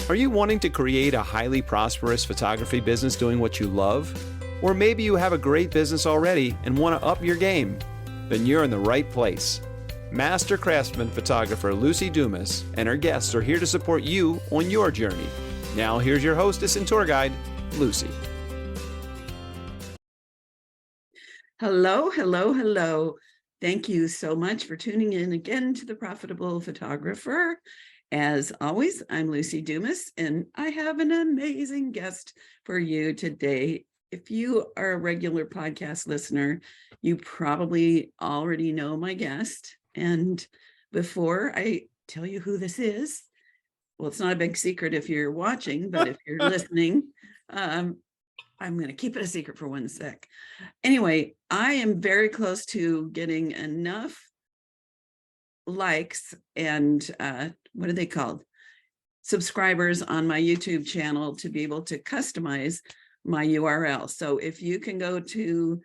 Are you wanting to create a highly prosperous photography business doing what you love? Or maybe you have a great business already and want to up your game? Then you're in the right place. Master craftsman photographer Lucy Dumas and her guests are here to support you on your journey. Now here's your hostess and tour guide, Lucy. Hello, hello, hello. Thank you so much for tuning in again to The Profitable Photographer. As always, I'm Lucy Dumas, and I have an amazing guest for you today. If you are a regular podcast listener, you probably already know my guest. And before I tell you who this is, well, it's not a big secret if you're watching, but if you're listening, I'm going to keep it a secret for one sec. Anyway, I am very close to getting enough likes and what are they called? Subscribers on my YouTube channel to be able to customize my URL. So if you can go to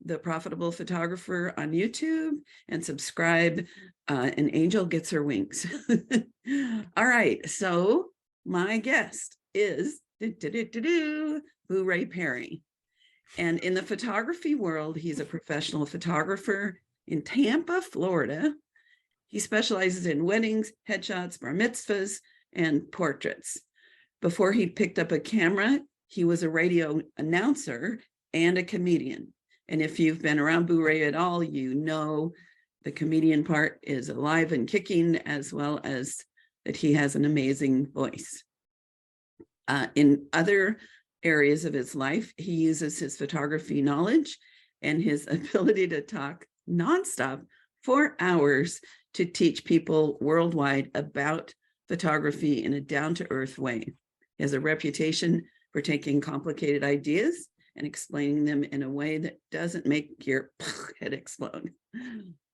The Profitable Photographer on YouTube and subscribe, an angel gets her wings. All right. So my guest is Booray Perry. And in the photography world, he's a professional photographer in Tampa, Florida. He specializes in weddings, headshots, bar mitzvahs, and portraits. Before he picked up a camera, he was a radio announcer and a comedian. And if you've been around Booray at all, you know the comedian part is alive and kicking, as well as that he has an amazing voice. In other areas of his life, he uses his photography knowledge and his ability to talk nonstop for hours to teach people worldwide about photography in a down-to-earth way. He has a reputation for taking complicated ideas and explaining them in a way that doesn't make your head explode.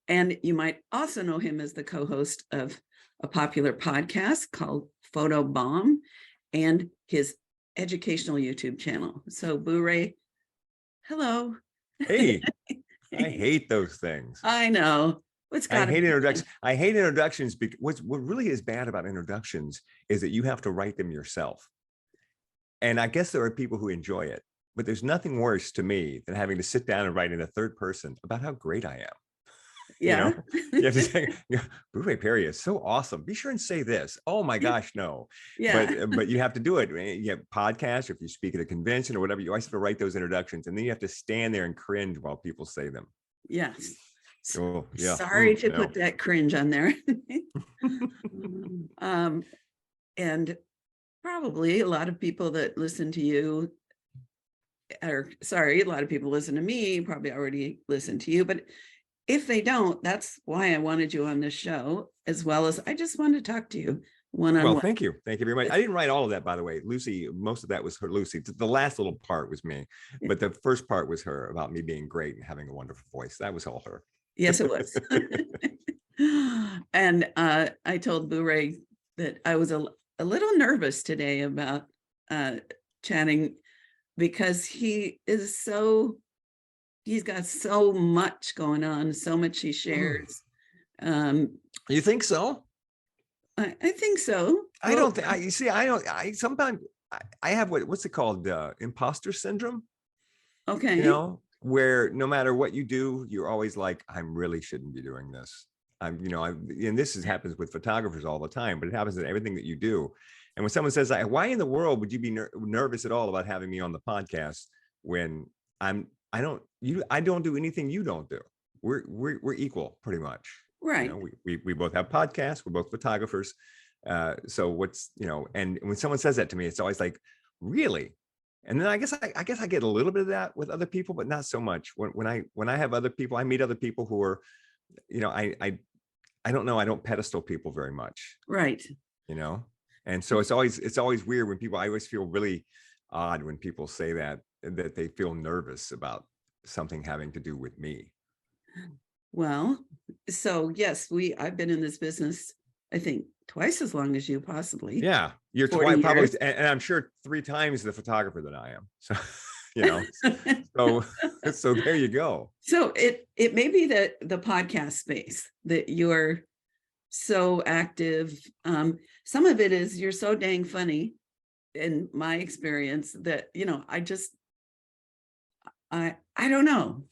And you might also know him as the co-host of a popular podcast called Photobomb and his educational YouTube channel. So Booray, hello. Hey, I hate those things. I know. I hate introductions. I hate introductions because what really is bad about introductions is that you have to write them yourself. And I guess there are people who enjoy it, but there's nothing worse to me than having to sit down and write in a third person about how great I am. Yeah. You have to say, Booray Perry is so awesome. Be sure and say this. Oh my gosh, no. Yeah. But you have to do it. You have podcasts, or if you speak at a convention or whatever, you always have to write those introductions, and then you have to stand there and cringe while people say them. Yes. Oh, yeah. Sorry to put that cringe on there. And probably a lot of people that listen to you, or sorry, a lot of people listen to me, probably already listen to you, but if they don't, that's why I wanted you on this show, as well as I just wanted to talk to you one-on-one. Well, thank you. Thank you very much. I didn't write all of that, by the way. Lucy, most of that was her, Lucy. The last little part was me, but the first part was her about me being great and having a wonderful voice. That was all her. Yes, it was. And I told Booray that I was a little nervous today about chatting because he's got so much going on, so much he shares. You think so? I think so. I don't think, sometimes I have what's it called? Imposter syndrome. Okay. Where no matter what you do, you're always like, I really shouldn't be doing this. And this happens with photographers all the time, but it happens in everything that you do. And when someone says, why in the world would you be nervous at all about having me on the podcast when I don't do anything you don't do. We're equal pretty much. Right. We both have podcasts. We're both photographers. So and when someone says that to me, it's always like, really? And then I guess I get a little bit of that with other people, but not so much. When I have other people, I meet other people who are, I don't know. I don't pedestal people very much. Right. And so it's always weird when I always feel really odd when people say that they feel nervous about something having to do with me. Well, so yes, I've been in this business, I think twice as long as you possibly. Yeah. You're probably, and I'm sure 3 times the photographer that I am. So, so there you go. So it may be that the podcast space that you're so active. Some of it is you're so dang funny, in my experience, that, I don't know.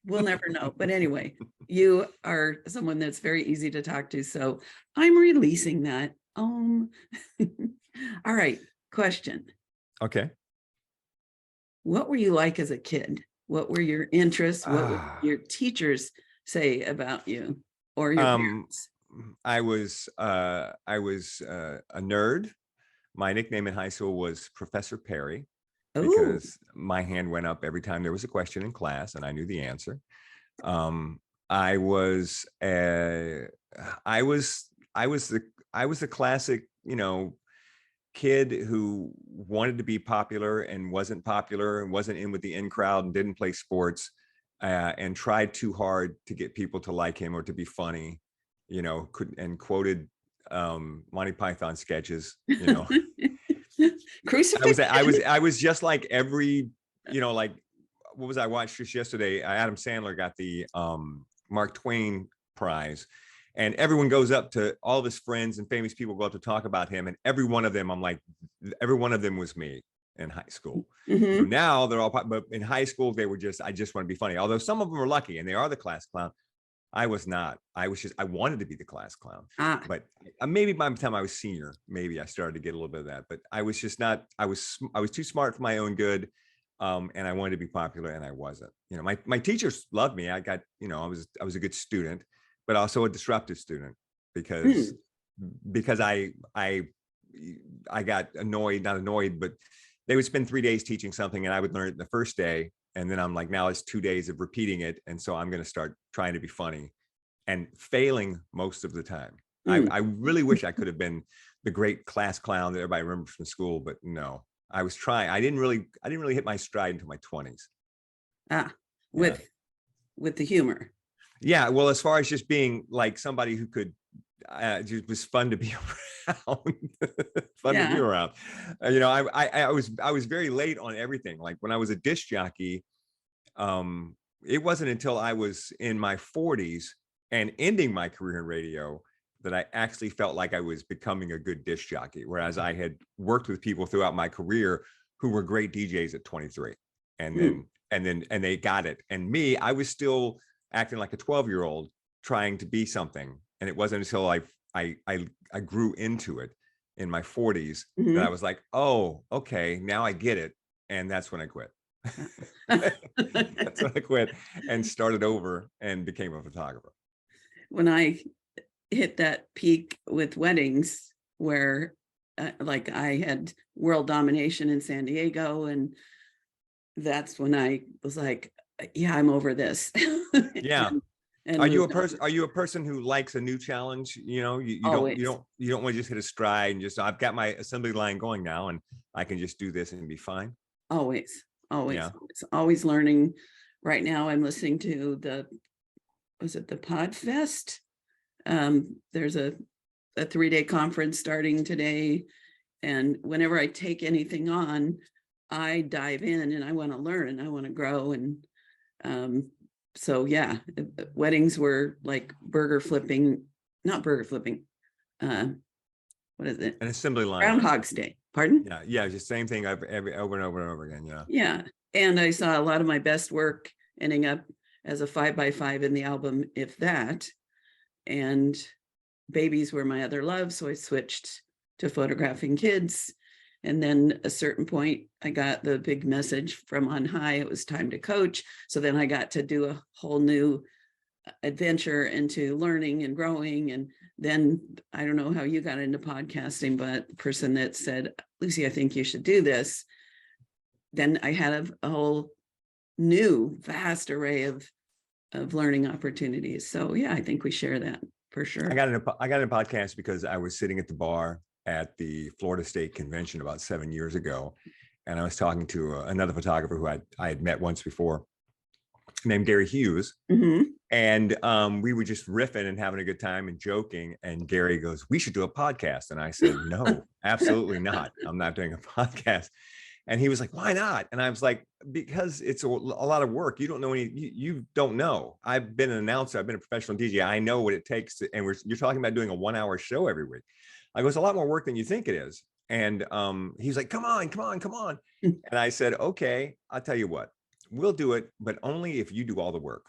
We'll never know. But anyway, you are someone that's very easy to talk to. So I'm releasing that. All right. Question. Okay. What were you like as a kid? What were your interests? What would your teachers say about you or your parents? I was a nerd. My nickname in high school was Professor Perry, because my hand went up every time there was a question in class and I knew the answer. I was the classic, kid who wanted to be popular and wasn't popular and wasn't in with the in crowd and didn't play sports, and tried too hard to get people to like him or to be funny, and quoted Monty Python sketches, Crucifix. I was just like every, like, what was I watched just yesterday? Adam Sandler got the Mark Twain prize, and everyone goes up to all of his friends and famous people go up to talk about him, and every one of them, I'm like, every one of them was me in high school. So now they're all, but in high school they were I just want to be funny. Although some of them are lucky and they are the class clown. I was not. I wanted to be the class clown. But maybe by the time I was senior, maybe I started to get a little bit of that. But I was just not. I was too smart for my own good, and I wanted to be popular, and I wasn't. My teachers loved me. I got, I was a good student, but also a disruptive student, because I got not annoyed, but they would spend 3 days teaching something, and I would learn it the first day. And then I'm like, now it's 2 days of repeating it. And so I'm going to start trying to be funny and failing most of the time. I really wish I could have been the great class clown that everybody remembers from school, but no, I was trying. I didn't really hit my stride until my 20s. With the humor. Yeah. Well, as far as just being like somebody who could, it was fun to be around. To be around. I was very late on everything. Like when I was a disc jockey, it wasn't until I was in my 40s and ending my career in radio that I actually felt like I was becoming a good disc jockey. Whereas I had worked with people throughout my career who were great DJs at 23, and they got it. And me, I was still acting like a 12-year-old trying to be something. And it wasn't until I grew into it in my 40s that I was like, oh, okay, now I get it. And that's when I quit. That's when I quit and started over and became a photographer. When I hit that peak with weddings, where like I had world domination in San Diego, and that's when I was like, yeah, I'm over this. Yeah. And are you a person who likes a new challenge? You don't want to just hit a stride and just, I've got my assembly line going now and I can just do this and be fine. Always learning. Right now I'm listening to the Podfest? There's a 3-day conference starting today. And whenever I take anything on, I dive in and I want to learn and I want to grow. And so yeah, weddings were like not burger flipping. What is it? An assembly line. Groundhog's Day. Pardon? Yeah, just same thing over and over and over again. Yeah. And I saw a lot of my best work ending up as a 5x5 in the album, If That. And babies were my other love, so I switched to photographing kids. And then a certain point, I got the big message from on high. It was time to coach. So then I got to do a whole new adventure into learning and growing. And then I don't know how you got into podcasting, but the person that said, Lucy, I think you should do this. Then I had a whole new vast array of learning opportunities. So yeah, I think we share that for sure. I got in a podcast because I was sitting at the bar at the Florida State Convention about 7 years ago. And I was talking to another photographer who I had met once before, named Gary Hughes. And we were just riffing and having a good time and joking. And Gary goes, we should do a podcast. And I said, no, absolutely not. I'm not doing a podcast. And he was like, why not? And I was like, because it's a lot of work. You don't know you don't know. I've been an announcer. I've been a professional DJ. I know what it takes to, and you're talking about doing a 1-hour show every week. I go, it's a lot more work than you think it is. And he's like, come on. And I said, okay, I'll tell you what, we'll do it, but only if you do all the work.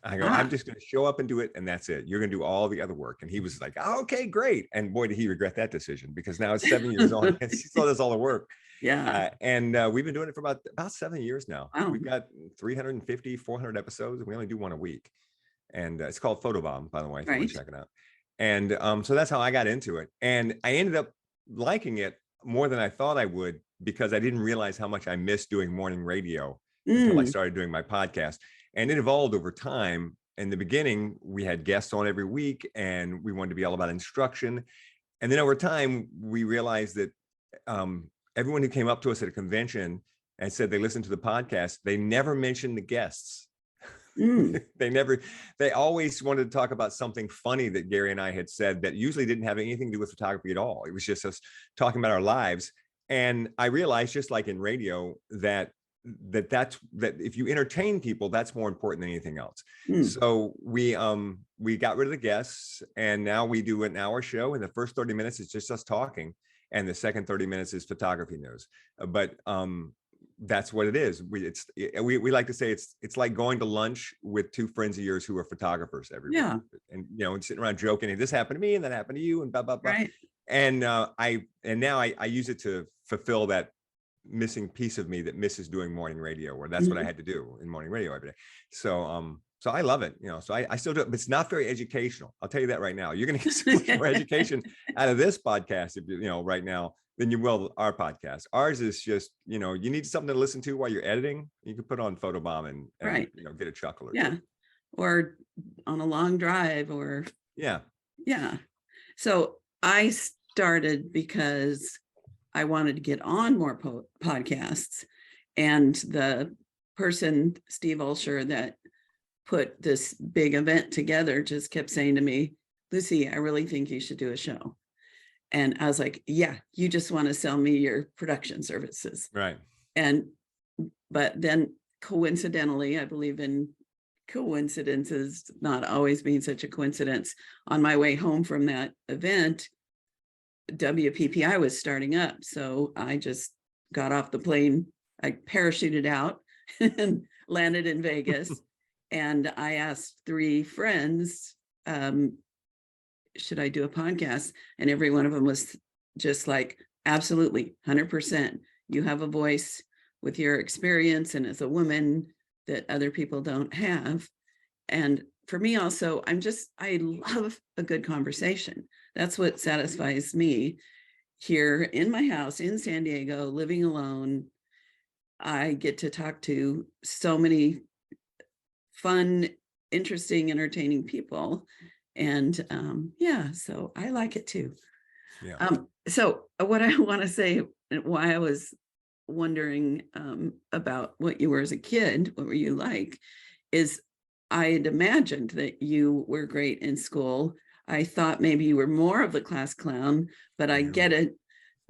I go, I'm just going to show up and do it. And that's it. You're going to do all the other work. And he was like, oh, okay, great. And boy, did he regret that decision, because now it's 7 years on and he still does all the work. Yeah. And we've been doing it for about 7 years now. Wow. We've got 350, 400 episodes, and we only do one a week. And it's called Photobomb, by the way, if you want to check it out. And so that's how I got into it. And I ended up liking it more than I thought I would, because I didn't realize how much I missed doing morning radio until I started doing my podcast. And it evolved over time. In the beginning, we had guests on every week, and we wanted to be all about instruction. And then over time, we realized that everyone who came up to us at a convention and said they listened to the podcast, they never mentioned the guests. They always wanted to talk about something funny that Gary and I had said that usually didn't have anything to do with photography at all. It was just us talking about our lives. And I realized, just like in radio, that if you entertain people, that's more important than anything else. So we got rid of the guests, and now we do an hour show, and the first 30 minutes is just us talking, and the second 30 minutes is photography news. But that's what it is. We like to say it's like going to lunch with two friends of yours who are photographers every week, and and sitting around joking, and this happened to me and that happened to you and blah blah blah. Right. And now I use it to fulfill that missing piece of me that misses doing morning radio, where that's what I had to do in morning radio every day. So so I love it, so I still do it, but it's not very educational. I'll tell you that right now. You're going to get so much more education out of this podcast, if right now, than you will our podcast. Ours is just, you need something to listen to while you're editing. You can put on Photobomb and get a chuckle or two. Or on a long drive, or yeah. So I started because I wanted to get on more podcasts, and the person, Steve Olsher, that put this big event together just kept saying to me, Lucy, I really think you should do a show. And I was like, yeah, you just want to sell me your production services. Right. But then coincidentally, I believe in coincidences not always being such a coincidence. On my way home from that event, WPPI was starting up. So I just got off the plane. I parachuted out and landed in Vegas. And I asked 3 friends, should I do a podcast? And every one of them was just like, absolutely, 100%. You have a voice with your experience and as a woman that other people don't have. And for me also, I love a good conversation. That's what satisfies me here in my house in San Diego, living alone. I get to talk to so many fun, interesting, entertaining people. And so I like it too. Yeah. So what I want to say, why I was wondering about what you were as a kid, what were you like, is I had imagined that you were great in school. I thought maybe you were more of the class clown, but I get it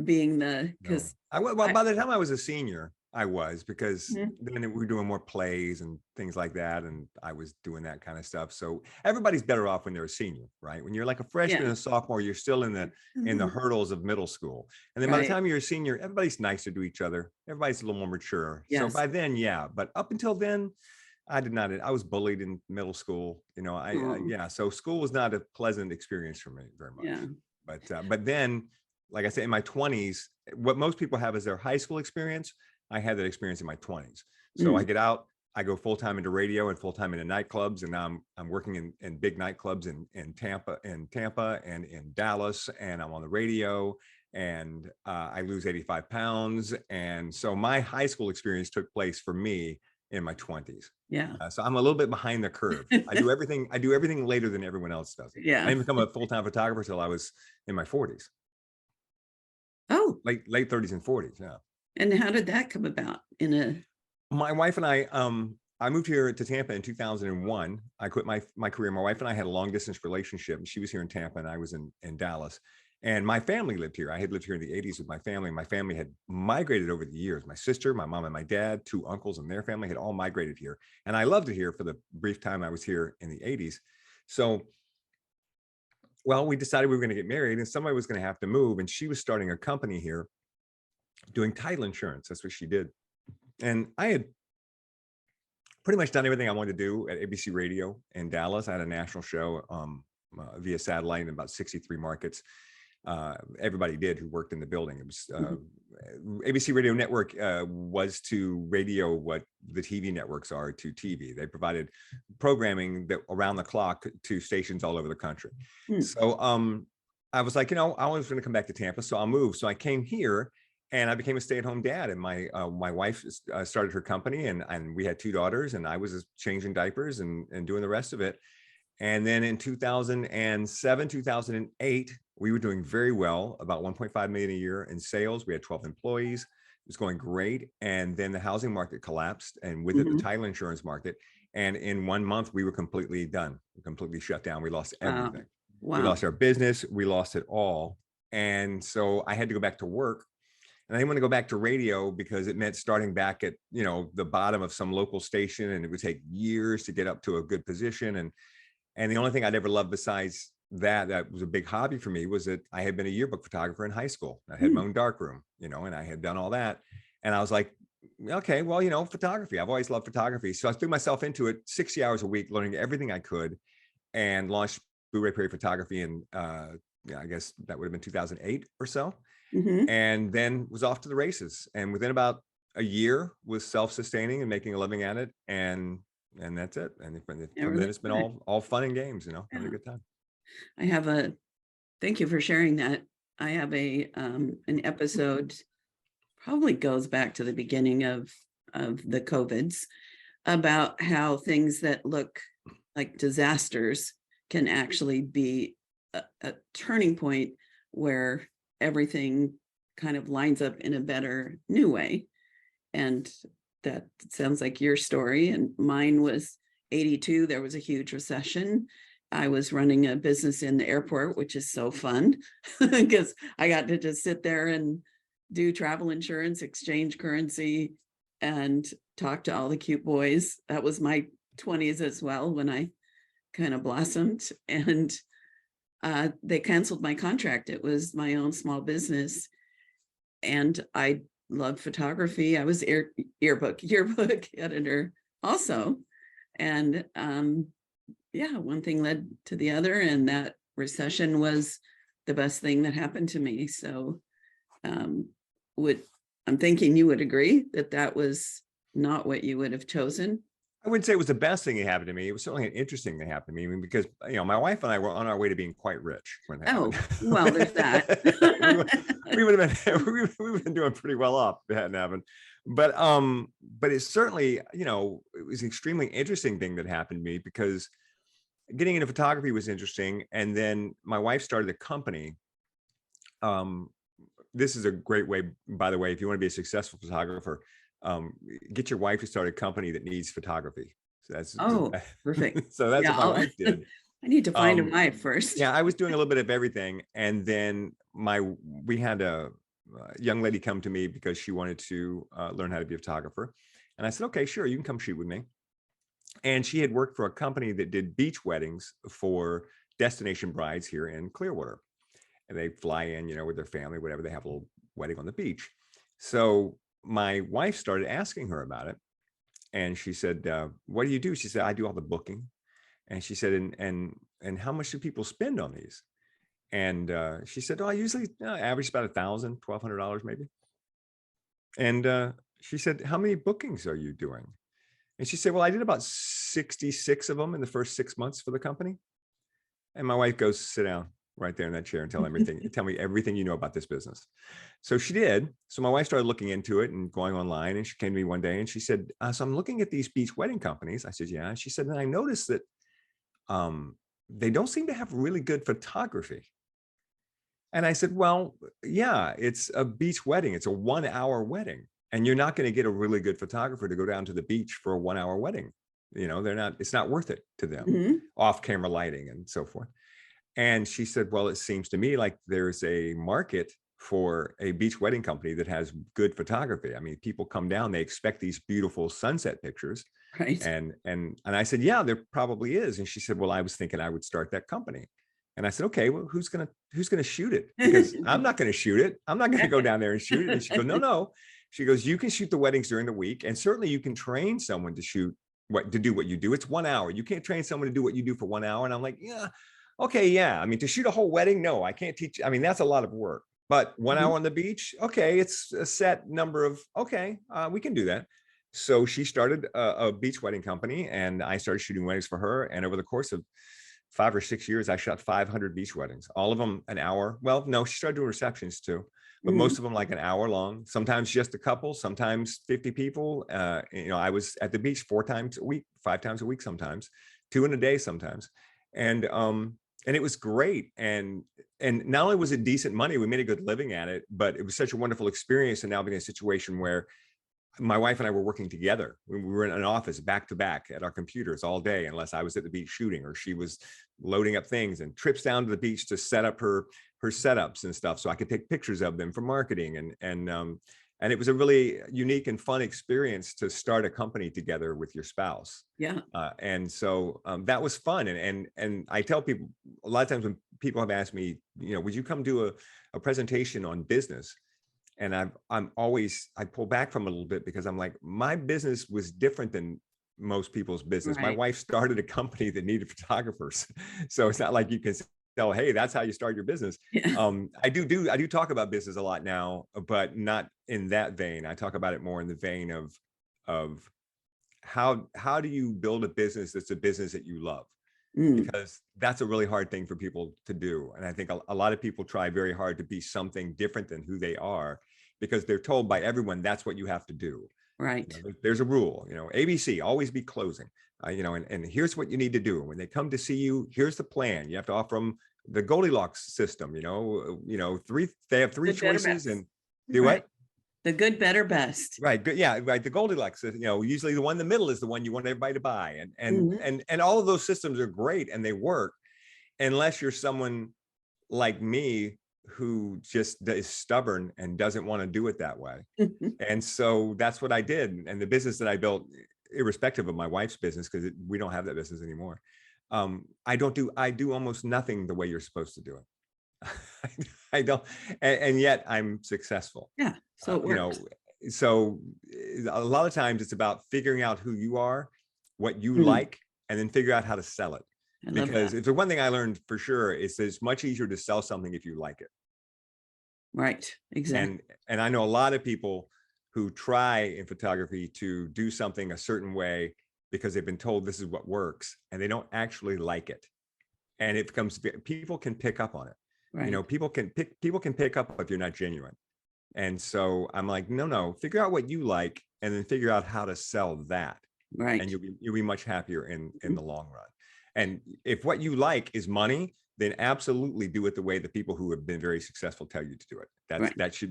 being because by the time I was a senior, I was, because then we were doing more plays and things like that, and I was doing that kind of stuff. So everybody's better off when they're a senior, right? When you're like a freshman and a sophomore, you're still in the hurdles of middle school. And then by the time you're a senior, everybody's nicer to each other. Everybody's a little more mature. Yes. So by then, but up until then, I was bullied in middle school. So school was not a pleasant experience for me very much. Yeah. But then, like I said, in my 20s, what most people have is their high school experience. I had that experience in my 20s. So I get out, I go full-time into radio and full-time into nightclubs. And now I'm working in big nightclubs in Tampa and in Dallas, and I'm on the radio, and I lose 85 pounds. And so my high school experience took place for me in my 20s. Yeah. So I'm a little bit behind the curve. I do everything later than everyone else does. Yeah. I didn't become a full-time photographer till I was in my 40s. Oh. Late 30s and 40s. Yeah. And how did that come about? My wife and I moved here to Tampa in 2001. I quit my career. My wife and I had a long distance relationship, and she was here in Tampa and I was in Dallas. And my family lived here. I had lived here in the 80s with my family. My family had migrated over the years. My sister, my mom and my dad, 2 uncles and their family had all migrated here. And I loved it here for the brief time I was here in the 80s. So, well, we decided we were going to get married and somebody was going to have to move. And she was starting a company here doing title insurance. That's what she did. And I had pretty much done everything I wanted to do at ABC Radio in Dallas. I had a national show via satellite in about 63 markets. Everybody did who worked in the building. It was ABC Radio Network was to radio what the TV networks are to TV. They provided programming that around the clock to stations all over the country. So I was like, I was going to come back to Tampa, so I'll move. So I came here and I became a stay-at-home dad. And my wife started her company, and we had 2 daughters, and I was changing diapers and doing the rest of it. And then in 2007, 2008, we were doing very well, about 1.5 million a year in sales. We had 12 employees. It was going great. And then the housing market collapsed, and with it, the title insurance market. And in 1 month, we were completely done, completely shut down. We lost everything. Wow. We lost our business. We lost it all. And so I had to go back to work. And I didn't want to go back to radio because it meant starting back at, the bottom of some local station, and it would take years to get up to a good position. And the only thing I'd ever loved besides that was a big hobby for me, was that I had been a yearbook photographer in high school. I had my own darkroom, and I had done all that. And I was like, okay, well, photography, I've always loved photography. So I threw myself into it 60 hours a week, learning everything I could, and launched Booray Perry Photography in, I guess that would have been 2008 or so. And then was off to the races. And within about a year was self-sustaining and making a living at it. And that's it. And from then it's been all fun and games, having a good time. Thank you for sharing that. I have an episode, probably goes back to the beginning of the COVIDs, about how things that look like disasters can actually be a turning point where everything kind of lines up in a better new way. And that sounds like your story. And mine was 82. There was a huge recession. I was running a business in the airport, which is so fun because I got to just sit there and do travel insurance, exchange currency, and talk to all the cute boys. That was my 20s as well, when I kind of blossomed. And they canceled my contract. It was my own small business. And I loved photography. I was yearbook editor also. And one thing led to the other. And that recession was the best thing that happened to me. So I'm thinking you would agree that was not what you would have chosen. I wouldn't say it was the best thing that happened to me. It was certainly an interesting thing that happened to me. Because, my wife and I were on our way to being quite rich when that happened. Well, there's that. we would have been doing pretty well off if it hadn't happened. But it's certainly, it was an extremely interesting thing that happened to me, because getting into photography was interesting. And then my wife started a company. This is a great way, by the way, if you want to be a successful photographer, get your wife to start a company that needs photography. So that's perfect. So that's what my wife did. I need to find a wife first. Yeah, I was doing a little bit of everything, and then we had a young lady come to me because she wanted to learn how to be a photographer, and I said, okay, sure, you can come shoot with me. And she had worked for a company that did beach weddings for destination brides here in Clearwater, and they fly in, with their family, whatever. They have a little wedding on the beach. So my wife started asking her about it, and she said, what do you do? She said, I do all the booking. And she said, and how much do people spend on these? And she said, I usually average about $1,000, $1,200 maybe. And she said, how many bookings are you doing? And she said, well, I did about 66 of them in the first 6 months for the company. And my wife goes, sit down right there in that chair and tell me everything you know about this business. So she did. So my wife started looking into it and going online, and she came to me one day and she said, so I'm looking at these beach wedding companies. I said, yeah. And she said, and I noticed that they don't seem to have really good photography. And I said, well, yeah, it's a beach wedding. It's a 1 hour wedding, and you're not going to get a really good photographer to go down to the beach for a 1 hour wedding. It's not worth it to them, off camera lighting and so forth. And she said, well, it seems to me like there's a market for a beach wedding company that has good photography. I mean, people come down, they expect these beautiful sunset pictures. Right. And I said, yeah, there probably is. And she said, well, I was thinking I would start that company. And I said, okay, well, who's gonna shoot it? Because I'm not gonna shoot it. I'm not gonna go down there and shoot it. And she goes, no. She goes, you can shoot the weddings during the week, and certainly you can train someone to do what you do. It's 1 hour. You can't train someone to do what you do for 1 hour. And I'm like, yeah, okay, yeah. I mean, to shoot a whole wedding, no, I can't teach. I mean, that's a lot of work. But 1 hour on the beach, okay, it's a set number of, okay, we can do that. So she started a beach wedding company, and I started shooting weddings for her. And over the course of 5 or 6 years, I shot 500 beach weddings, all of them an hour. Well, no, she started doing receptions too, but most of them like an hour long, sometimes just a couple, sometimes 50 people. I was at the beach 4 times a week, 5 times a week, sometimes 2 in a day, sometimes. And it was great. And not only was it decent money, we made a good living at it, but it was such a wonderful experience. And now being in a situation where my wife and I were working together. We were in an office back to back at our computers all day, unless I was at the beach shooting or she was loading up things, and trips down to the beach to set up her setups and stuff so I could take pictures of them for marketing. And it was a really unique and fun experience to start a company together with your spouse. Yeah. And so that was fun. And I tell people a lot of times when people have asked me, would you come do a presentation on business? And I pull back from it a little bit, because I'm like, my business was different than most people's business. Right. My wife started a company that needed photographers. So it's not like you can tell, hey, that's how you start your business. Yeah. I do talk about business a lot now, but not in that vein. I talk about it more in the vein of how do you build a business that's a business that you love? Because that's a really hard thing for people to do. And I think a lot of people try very hard to be something different than who they are, because they're told by everyone that's what you have to do. Right. There's a rule, ABC, always be closing, and here's what you need to do. When they come to see you, here's the plan. You have to offer them the Goldilocks system, they have 3 Good, better, choices best. and do Right. what? The good, better, best. Right. Good. Yeah. Right. The Goldilocks, usually the one in the middle is the one you want everybody to buy. Mhm. And all of those systems are great and they work, unless you're someone like me who just is stubborn and doesn't want to do it that way. And so that's what I did. And the business that I built, irrespective of my wife's business, because we don't have that business anymore. I do almost nothing the way you're supposed to do it. I don't, and yet I'm successful. Yeah. So it works. So a lot of times it's about figuring out who you are, what you Mhm. like, and then figure out how to sell it. I love Because that. if there's one thing I learned for sure, is that it's much easier to sell something if you like it. Right. Exactly. And I know a lot of people who try in photography to do something a certain way because they've been told this is what works, and they don't actually like it. And it becomes, people can pick up on it. Right. People can pick up if you're not genuine. And so I'm like, no, figure out what you like, and then figure out how to sell that. Right. And you'll be much happier in the long run. And if what you like is money, then absolutely do it the way the people who have been very successful tell you to do it.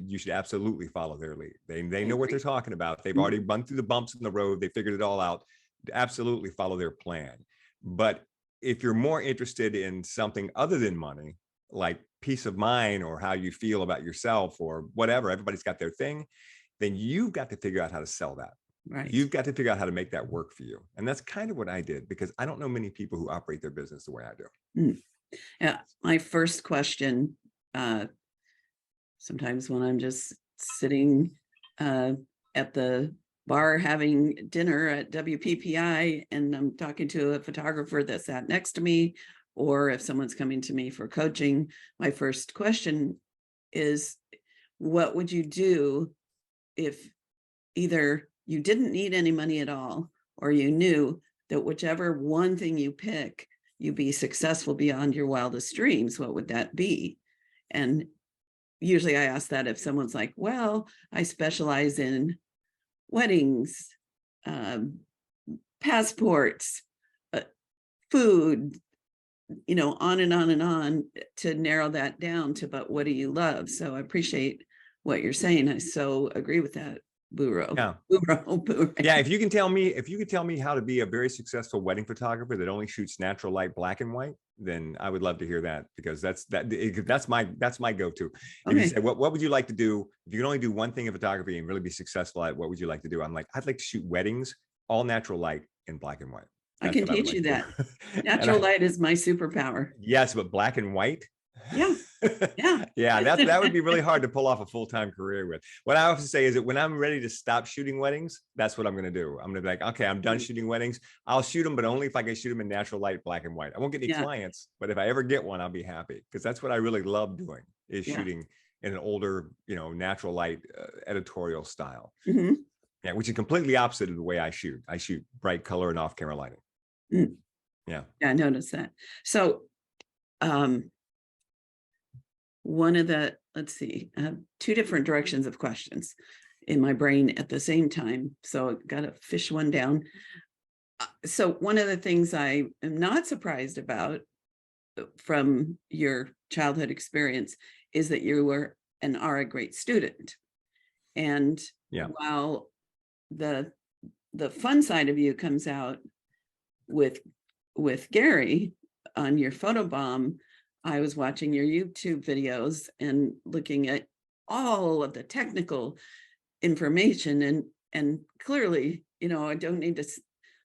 You should absolutely follow their lead. They know what they're talking about. They've already run through the bumps in the road. They figured it all out. Absolutely follow their plan. But if you're more interested in something other than money, like peace of mind or how you feel about yourself or whatever, everybody's got their thing, then you've got to figure out how to sell that. Right. You've got to figure out how to make that work for you. And that's kind of what I did, because I don't know many people who operate their business the way I do. Yeah. My first question, sometimes when I'm just sitting at the bar having dinner at WPPI and I'm talking to a photographer that sat next to me, or if someone's coming to me for coaching, my first question is, what would you do if either you didn't need any money at all, or you knew that whichever one thing you pick, you'd be successful beyond your wildest dreams? What would that be? And usually I ask that if someone's like, well, I specialize in weddings, passports, food, on and on and on, to narrow that down to, but what do you love? So I appreciate what you're saying. I so agree with that. Yeah. Booray. Yeah, if you could tell me how to be a very successful wedding photographer that only shoots natural light, black and white, then I would love to hear that, because that's my go-to. If you Okay. say, what would you like to do if you can only do one thing in photography and really be successful at, what would you like to do? I'm like, I'd like to shoot weddings, all natural light in black and white. I That's can what I would teach like you to that. do. Natural light is my superpower. Yes, but black and white. Yeah. Yeah. Yeah, that would be really hard to pull off a full-time career with. What I often say is that when I'm ready to stop shooting weddings, that's what I'm going to do. I'm going to be like, okay, I'm done shooting weddings. I'll shoot them, but only if I can shoot them in natural light, black and white. I won't get any clients, but if I ever get one, I'll be happy, because that's what I really love doing, is shooting in an older, natural light editorial style. Mm-hmm. Yeah, which is completely opposite of the way I shoot. I shoot bright color and off-camera lighting. Mm. Yeah. Yeah, I noticed that. So, one of the, let's see, I have two different directions of questions in my brain at the same time. So I've got to fish one down. So one of the things I am not surprised about from your childhood experience is that you were and are a great student. And while the fun side of you comes out with Gary on your Photobomb, I was watching your YouTube videos and looking at all of the technical information, and clearly, I don't need to,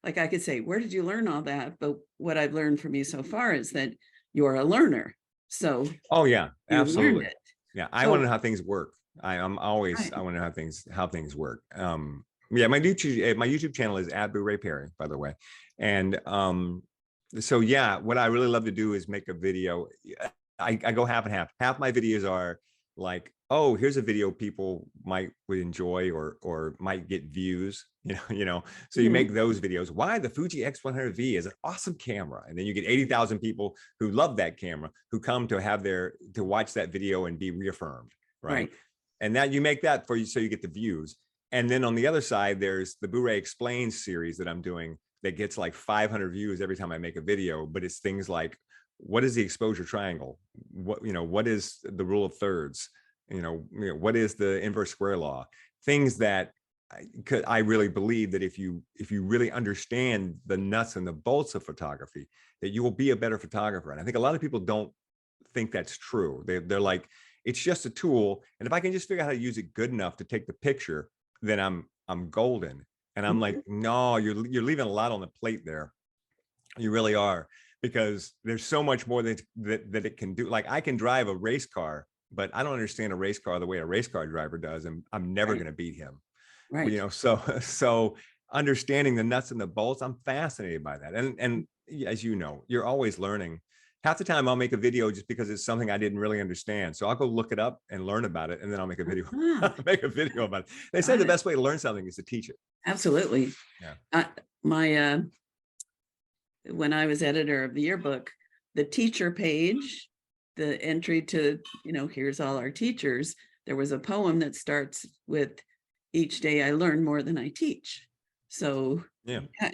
like, I could say, where did you learn all that? But what I've learned from you so far is that you're a learner. So, oh yeah, absolutely. Yeah, I want to know how things work. I want to know how things work. Yeah, my YouTube channel is at Booray Perry, by the way, and so yeah, what I really love to do is make a video. I go half and half. Half my videos are like, oh, here's a video people would enjoy or might get views, So you make those videos. Why the Fuji X100V is an awesome camera, and then you get 80,000 people who love that camera who come to watch that video and be reaffirmed, right? And that you make that for you, so you get the views. And then on the other side, there's the Booray Explains series that I'm doing, that gets like 500 views every time I make a video, but it's things like, what is the exposure triangle? What is the rule of thirds? What is the inverse square law? Things that I really believe that if you really understand the nuts and the bolts of photography, that you will be a better photographer. And I think a lot of people don't think that's true. They're like, it's just a tool, and if I can just figure out how to use it good enough to take the picture, then I'm golden. And I'm like, no, you're leaving a lot on the plate there. You really are, because there's so much more that it can do. Like, I can drive a race car, but I don't understand a race car the way a race car driver does, and I'm never going to beat him. Right. So understanding the nuts and the bolts, I'm fascinated by that. And as you know, you're always learning. Half the time I'll make a video just because it's something I didn't really understand. So I'll go look it up and learn about it, and then I'll make a video. Make a video about it. They say the best way to learn something is to teach it. Absolutely. Yeah. When I was editor of the yearbook, the teacher page, the entry to, here's all our teachers, there was a poem that starts with, each day I learn more than I teach. So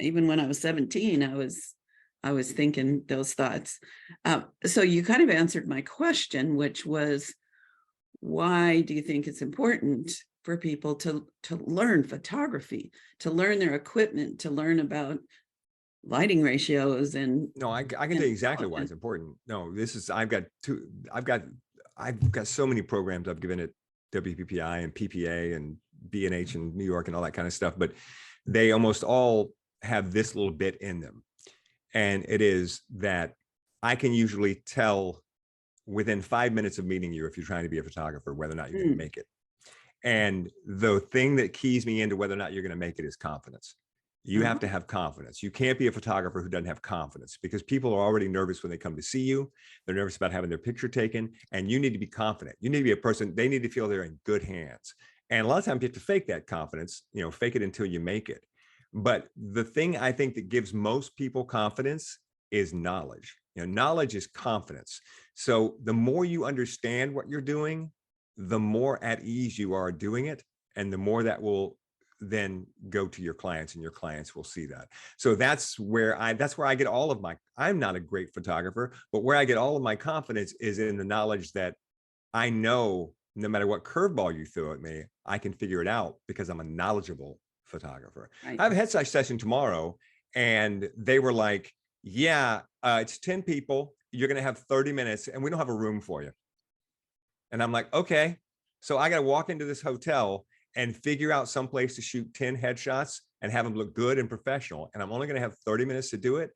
even when I was 17, I was thinking those thoughts. So you kind of answered my question, which was, why do you think it's important for people to learn photography, to learn their equipment, to learn about lighting ratios? And no, I can tell you exactly why it's important. No, I've got so many programs I've given at WPPI and PPA and B&H in New York and all that kind of stuff, but they almost all have this little bit in them. And it is that I can usually tell within 5 minutes of meeting you, if you're trying to be a photographer, whether or not you're going to make it. And the thing that keys me into whether or not you're going to make it is confidence. You have to have confidence. You can't be a photographer who doesn't have confidence, because people are already nervous when they come to see you. They're nervous about having their picture taken, and you need to be confident. You need to be a person, they need to feel they're in good hands. And a lot of times you have to fake that confidence, fake it until you make it. But the thing I think that gives most people confidence is knowledge. Knowledge is confidence. So the more you understand what you're doing, the more at ease you are doing it, and the more that will then go to your clients, and your clients will see that. So that's where I get all of my, I'm not a great photographer, but where I get all of my confidence is in the knowledge that I know no matter what curveball you throw at me, I can figure it out because I'm a knowledgeable photographer. Right. I have a headshot session tomorrow, and they were like, yeah, it's 10 people. You're going to have 30 minutes and we don't have a room for you. And I'm like, okay. So I got to walk into this hotel and figure out some place to shoot 10 headshots and have them look good and professional. And I'm only going to have 30 minutes to do it.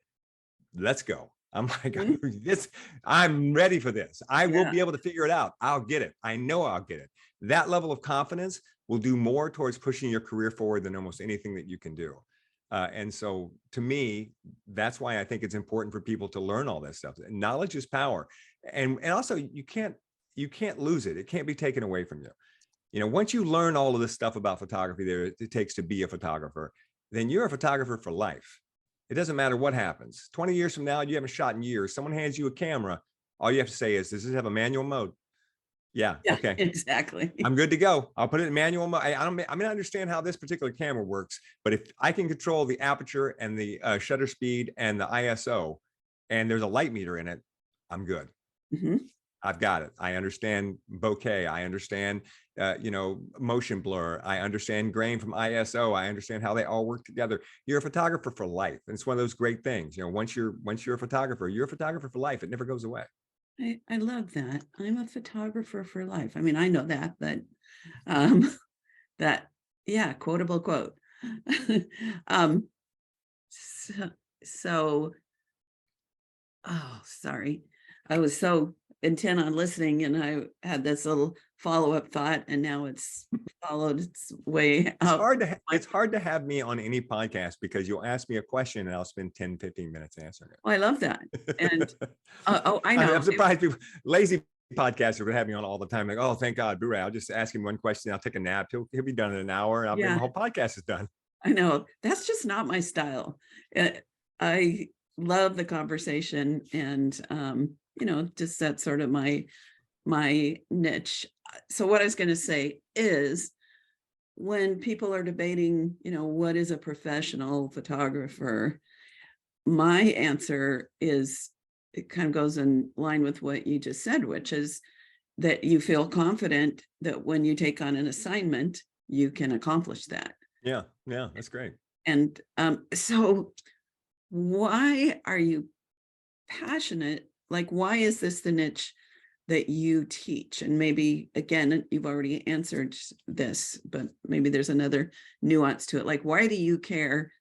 Let's go. I'm like, I'm ready for this. I will be able to figure it out. I'll get it. I know I'll get it. That level of confidence will do more towards pushing your career forward than almost anything that you can do. And so to me, that's why I think it's important for people to learn all this stuff. Knowledge is power. And also you can't lose it. It can't be taken away from you. You know, once you learn all of this stuff about photography that it takes to be a photographer, then you're a photographer for life. It doesn't matter what happens. 20 years from now, you haven't shot in years. Someone hands you a camera. All you have to say is, does this have a manual mode? Yeah. Okay. Exactly. I'm good to go. I'll put it in manual mode. I understand how this particular camera works, but if I can control the aperture and the shutter speed and the ISO, and there's a light meter in it, I'm good. Mm-hmm. I've got it. I understand bokeh. I understand, motion blur. I understand grain from ISO. I understand how they all work together. You're a photographer for life. And it's one of those great things. You know, once you're a photographer for life. It never goes away. I love that. I'm a photographer for life. I mean, I know that, but quotable quote. Sorry. I was so intent on listening and I had this little follow-up thought and now it's followed its way out. It's hard to have me on any podcast because you'll ask me a question and I'll spend 10, 15 minutes answering it. Oh, I love that. And I know. I'm surprised people, lazy podcasters would have me on all the time. Like, oh, thank God, Booray, I'll just ask him one question. I'll take a nap. He'll be done in an hour and the whole podcast is done. I know. That's just not my style. I love the conversation and, just that's sort of my niche. So what I was going to say is when people are debating, what is a professional photographer, my answer is, it kind of goes in line with what you just said, which is that you feel confident that when you take on an assignment, you can accomplish that. Yeah, that's great. And so why are you passionate? Like, why is this the niche that you teach? And maybe, again, you've already answered this, but maybe there's another nuance to it. Like, why do you care?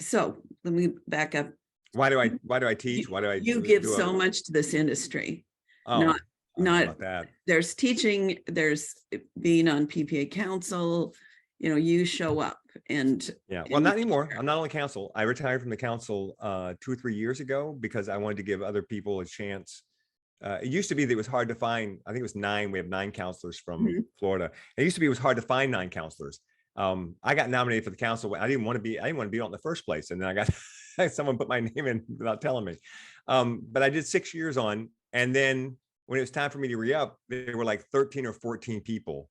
So let me back up. Why do I teach? Why do I? You give so much to this industry. Oh, not that. There's teaching, there's being on PPA council, you show up and well, not anymore. I'm not on the council. I retired from the council 2 or 3 years ago because I wanted to give other people a chance. It used to be that it was hard to find. I think it was 9. We have 9 counselors from Florida. It used to be it was hard to find 9 counselors. I got nominated for the council. I didn't want to be on in the first place, and then I got someone put my name in without telling me. But I did 6 years on, and then when it was time for me to re-up, there were like 13 or 14 people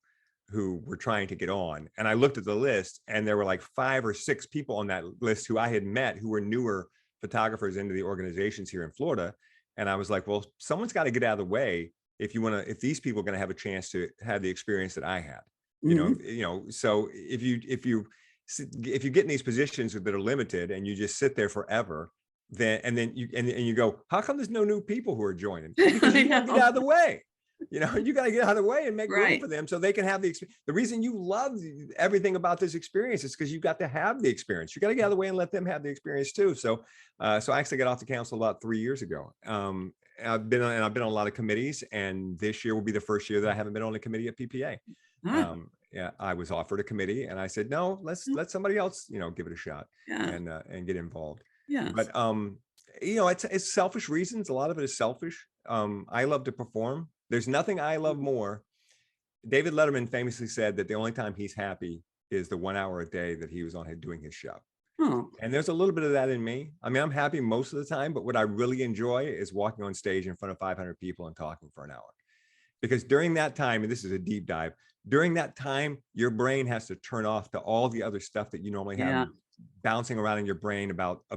who were trying to get on. And I looked at the list and there were like 5 or 6 people on that list who I had met who were newer photographers into the organizations here in Florida. And I was like, well, someone's got to get out of the way if these people are going to have a chance to have the experience that I had, so if you get in these positions that are limited and you just sit there forever, then you go, how come there's no new people who are joining? Because you got to get out of the way. You got to get out of the way and make room for them so they can have the experience. The reason you love everything about this experience is because you got to have the experience. You got to get out of the way and let them have the experience too. So I actually got off the council about 3 years ago. I've been on a lot of committees, and this year will be the first year that I haven't been on a committee at PPA. I was offered a committee and I said, no, let's let somebody else, give it a shot and get involved. Yeah. But, it's selfish reasons. A lot of it is selfish. I love to perform. There's nothing I love more. David Letterman famously said that the only time he's happy is the 1 hour a day that he was on doing his show. Oh. And there's a little bit of that in me. I mean, I'm happy most of the time, but what I really enjoy is walking on stage in front of 500 people and talking for an hour. Because during that time, and this is a deep dive, during that time, your brain has to turn off to all the other stuff that you normally have bouncing around in your brain about, I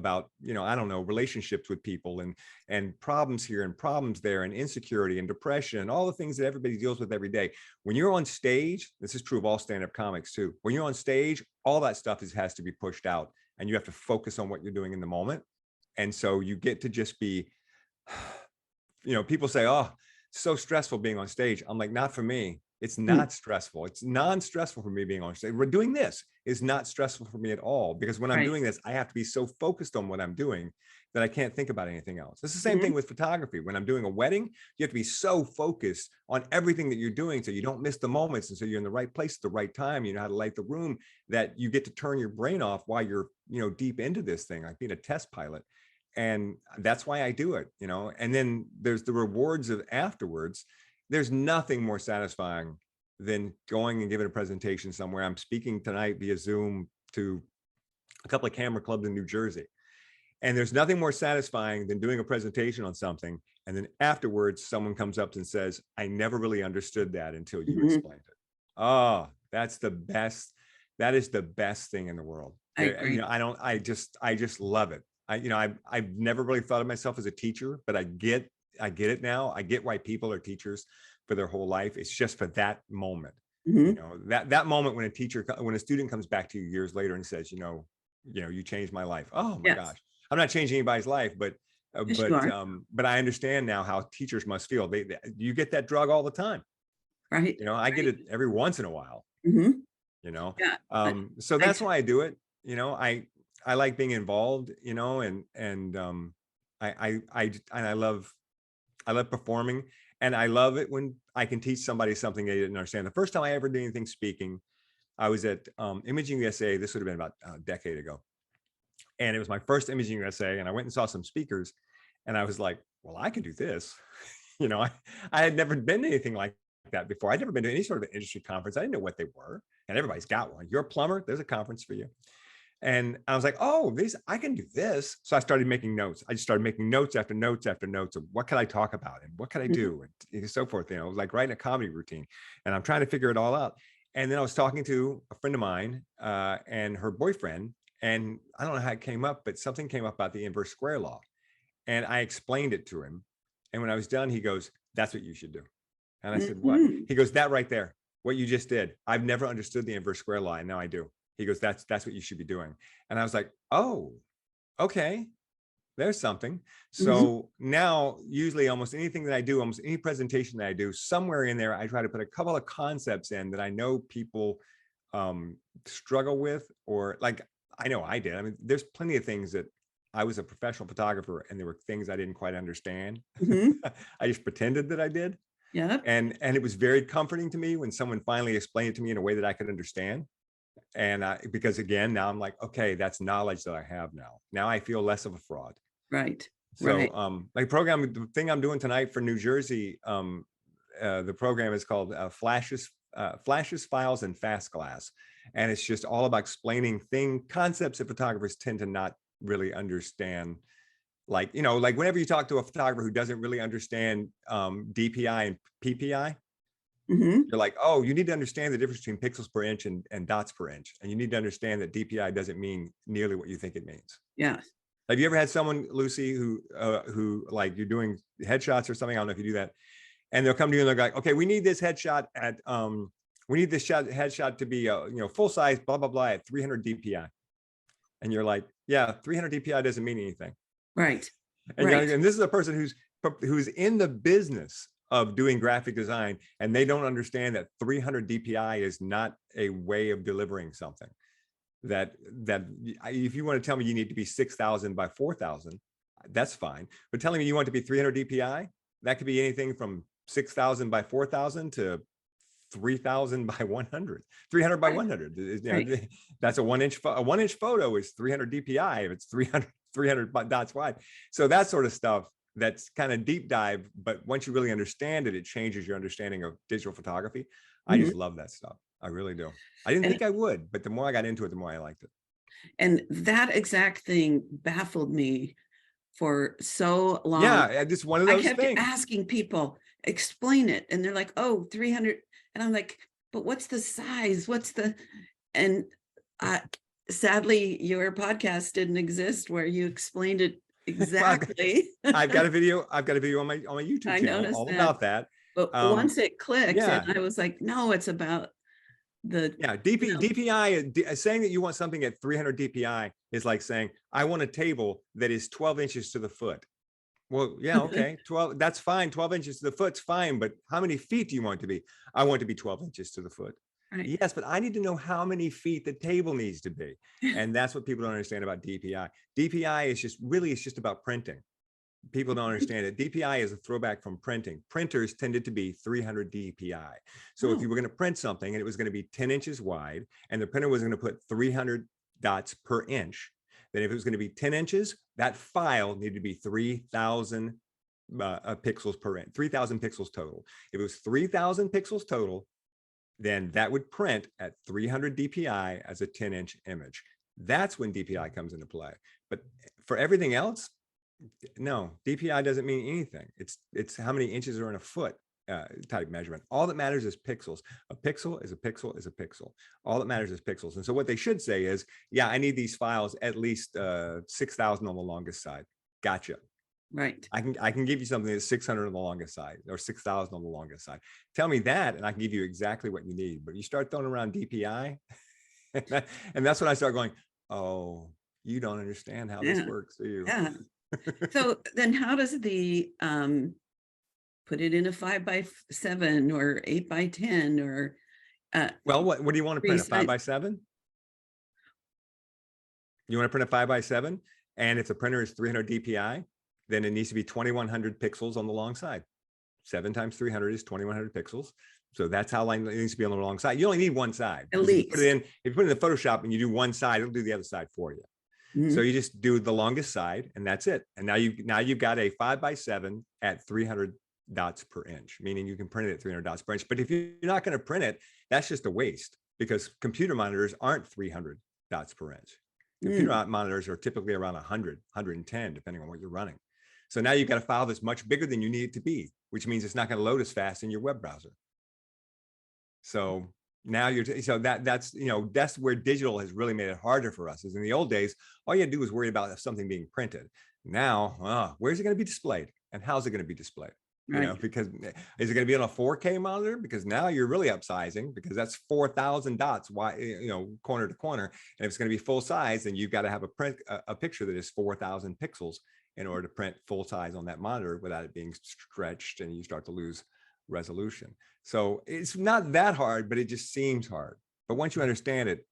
don't know, relationships with people and problems here and problems there and insecurity and depression and all the things that everybody deals with every day. When you're on stage, this is true of all stand-up comics too. When you're on stage, all that stuff has to be pushed out, and you have to focus on what you're doing in the moment. And so you get to just be, people say, oh, it's so stressful being on stage. I'm like, not for me. It's not stressful. It's non-stressful for me being on stage. We're doing this is not stressful for me at all, because when I'm doing this, I have to be so focused on what I'm doing that I can't think about anything else. It's the same thing with photography. When I'm doing a wedding, you have to be so focused on everything that you're doing so you don't miss the moments. And so you're in the right place at the right time. You know how to light the room, that you get to turn your brain off while you're, deep into this thing, like being a test pilot. And that's why I do it, and then there's the rewards of afterwards. There's nothing more satisfying than going and giving a presentation somewhere. I'm speaking tonight via Zoom to a couple of camera clubs in New Jersey. And there's nothing more satisfying than doing a presentation on something. And then afterwards, someone comes up and says, I never really understood that until you explained it. Oh, that's the best. That is the best thing in the world. I agree. I just love it. I've never really thought of myself as a teacher, but I get it now. I get why people are teachers for their whole life. It's just for that moment, that moment when a student comes back to you years later and says, you changed my life. Oh my gosh. I'm not changing anybody's life, but I understand now how teachers must feel. You get that drug all the time. Right. I get it every once in a while, Yeah. So that's why I do it. I like being involved, I love performing, and I love it when I can teach somebody something they didn't understand. The first time I ever did anything speaking, I was at Imaging USA. This would have been about a decade ago. And it was my first Imaging USA. And I went and saw some speakers, and I was like, well, I can do this. I had never been to anything like that before. I'd never been to any sort of an industry conference. I didn't know what they were. And everybody's got one. You're a plumber, there's a conference for you. And I was like, oh, I can do this. So I started making notes. I just started making notes after notes after notes of what could I talk about and what could I do and so forth. It was like writing a comedy routine, and I'm trying to figure it all out. And then I was talking to a friend of mine and her boyfriend, and I don't know how it came up, but something came up about the inverse square law. And I explained it to him. And when I was done, he goes, that's what you should do. And I said, what? He goes, that right there, what you just did. I've never understood the inverse square law, and now I do. He goes, that's what you should be doing. And I was like, oh, okay, there's something. So now usually almost anything that I do, almost any presentation that I do, somewhere in there, I try to put a couple of concepts in that I know people struggle with, or like, I know I did. I mean, there's plenty of things that I was a professional photographer and there were things I didn't quite understand. I just pretended that I did. Yeah. And it was very comforting to me when someone finally explained it to me in a way that I could understand. And because again, now I'm like, okay, that's knowledge that I have now. Now I feel less of a fraud. Right. So my program, the thing I'm doing tonight for New Jersey, the program is called Flashes, Files, and Fast Glass. And it's just all about explaining concepts that photographers tend to not really understand. Like, like whenever you talk to a photographer who doesn't really understand DPI and PPI, you're like, oh, you need to understand the difference between pixels per inch and dots per inch. And you need to understand that DPI doesn't mean nearly what you think it means. Yeah. Have you ever had someone, Lucy, who like you're doing headshots or something? I don't know if you do that. And they'll come to you and they're like, okay, we need this headshot at, we need this headshot to be, full size, blah, blah, blah, at 300 DPI. And you're like, yeah, 300 DPI doesn't mean anything. Right. And, and this is a person who's in the business of doing graphic design, and they don't understand that 300 DPI is not a way of delivering something. That if you want to tell me you need to be 6,000 by 4,000, that's fine. But telling me you want to be 300 DPI, that could be anything from 6,000 by 4,000 to 3,000 by 100, 300 by 100. That's a one inch photo is 300 DPI if it's 300 dots wide. So that sort of stuff, that's kind of deep dive, but once you really understand it, it changes your understanding of digital photography. I just love that stuff. I really do. I didn't think I would, but the more I got into it, the more I liked it. And that exact thing baffled me for so long. Yeah, just one of those things. I kept asking people, explain it. And they're like, oh, 300. And I'm like, but what's the size? And sadly, your podcast didn't exist where you explained it exactly. I've got a video on my YouTube I channel noticed all that. about that. But once it clicked, yeah. and I was like, no, it's about the DPI. Saying that you want something at 300 DPI is like saying, I want a table that is 12 inches to the foot. Well, yeah, okay, 12, that's fine. 12 inches to the foot's fine, but how many feet do you want it to be? I want it to be 12 inches to the foot. Right. Yes, but I need to know how many feet the table needs to be. And that's what people don't understand about DPI. DPI is just about printing. People don't understand it. DPI is a throwback from printing. Printers tended to be 300 DPI. So if you were going to print something and it was going to be 10 inches wide and the printer was going to put 300 dots per inch, then if it was going to be 10 inches, that file needed to be 3,000 pixels per inch, 3,000 pixels total. If it was 3,000 pixels total, then that would print at 300 DPI as a 10-inch image. That's when DPI comes into play. But for everything else, no, DPI doesn't mean anything. It's how many inches are in a foot type measurement. All that matters is pixels. A pixel is a pixel is a pixel. All that matters is pixels. And so what they should say is, yeah, I need these files at least 6,000 on the longest side. Gotcha. Right. I can give you something that's 600 on the longest side or 6,000 on the longest side. Tell me that and I can give you exactly what you need. But you start throwing around DPI and that's when I start going, oh, you don't understand how this works, do you? Yeah. So then how does the put it in a 5x7 or 8x10 or well, what do you want to print? A 5x7? You want to print a 5x7 and if the printer is 300 DPI, then it needs to be 2,100 pixels on the long side. 7 times 300 is 2,100 pixels. So that's how long it needs to be on the long side. You only need one side. At least. If you put it in the Photoshop and you do one side, it'll do the other side for you. Mm-hmm. So you just do the longest side and that's it. And now you've got a 5x7 at 300 dots per inch, meaning you can print it at 300 dots per inch. But if you're not going to print it, that's just a waste because computer monitors aren't 300 dots per inch. Computer monitors are typically around 100, 110, depending on what you're running. So now you've got a file that's much bigger than you need it to be, which means it's not going to load as fast in your web browser. So now that's where digital has really made it harder for us. Is in the old days, all you had to do was worry about something being printed. Now, where's it going to be displayed and how's it going to be displayed? Right. You know, because is it going to be on a 4K monitor? Because now you're really upsizing because that's 4,000 dots, corner to corner. And if it's going to be full size, then you've got to have a picture that is 4,000 pixels in order to print full size on that monitor without it being stretched and you start to lose resolution. So it's not that hard, but it just seems hard. But once you understand it,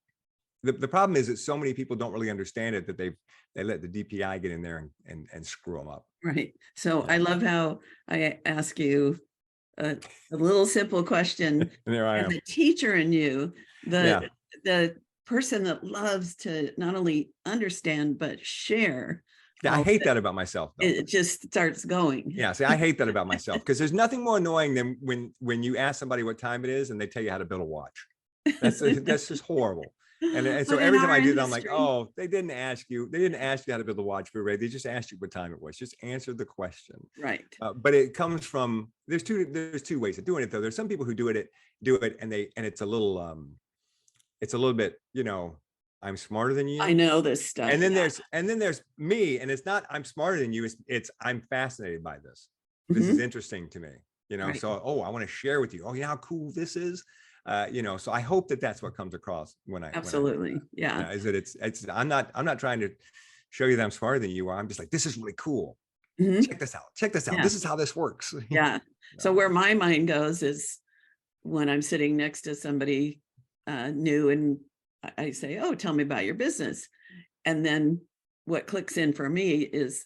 the problem is that so many people don't really understand it that they let the DPI get in there and screw them up. Right. So I love how I ask you a little simple question. And there I am. The teacher in you, the person that loves to not only understand, but share. Yeah, I hate that about myself, though. It just starts going. Yeah, see, I hate that about myself because there's nothing more annoying than when you ask somebody what time it is and they tell you how to build a watch. That's just horrible. And so every time I do that, I'm like, oh, they didn't ask you how to build a watch, Booray. They just asked you what time it was. Just answer the question. Right. But it comes from there's two ways of doing it, though. There's some people who do it and it's a little bit, I'm smarter than you. I know this stuff. And then there's me, and it's not I'm smarter than you. It's I'm fascinated by this. This is interesting to me. Right. So I want to share with you. Oh, how cool this is. So I hope that that's what comes across when I absolutely is that it's I'm not trying to show you that I'm smarter than you are. I'm just like, this is really cool. Check this out. Yeah. This is how this works. Yeah. So where my mind goes is when I'm sitting next to somebody new and I say, oh, tell me about your business. And then what clicks in for me is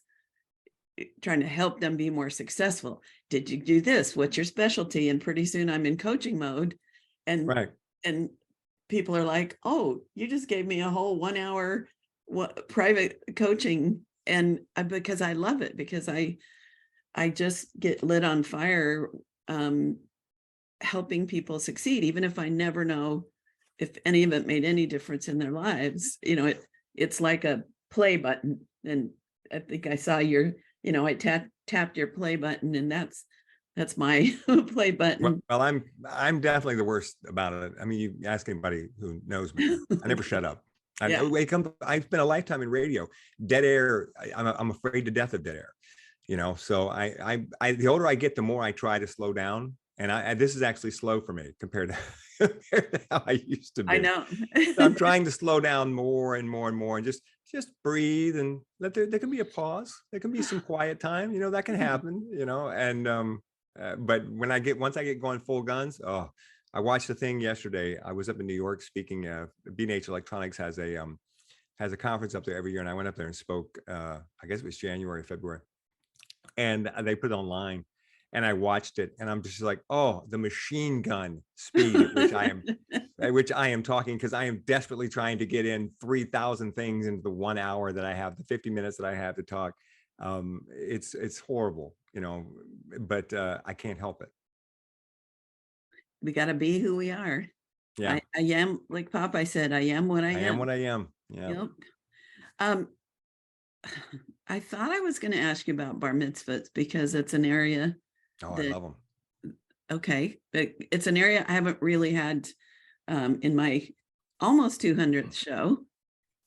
trying to help them be more successful. Did you do this? What's your specialty? And pretty soon I'm in coaching mode. And people are like, oh, you just gave me a whole 1 hour private coaching. And because I love it, because I just get lit on fire, helping people succeed, even if I never know if any of it made any difference in their lives. It's like a play button. And I think I saw I tapped your play button, and that's my play button. Well, I'm definitely the worst about it. I mean, you ask anybody who knows me, I never shut up. Yeah. I spent a lifetime in radio. Dead air. I'm afraid to death of dead air. So the older I get, the more I try to slow down. And this is actually slow for me compared to how I used to be. I know. So I'm trying to slow down more and more and more, and just breathe, and there can be a pause. There can be some quiet time. That can happen. And but once I get going full guns, oh, I watched the thing yesterday. I was up in New York speaking. B&H Electronics has a conference up there every year, and I went up there and spoke. I guess it was January, February, and they put it online. And I watched it, and I'm just like, oh, the machine gun speed at which I am talking, because I am desperately trying to get in 3,000 things into the 1 hour that I have, the 50 minutes that I have to talk. It's horrible, but I can't help it. We got to be who we are. Yeah, I am, like Popeye said, I am what I am. I am what I am. Yeah. Yep. I thought I was going to ask you about bar mitzvahs, because it's an area. Oh, I love them. Okay. But it's an area I haven't really had in my almost 200th show.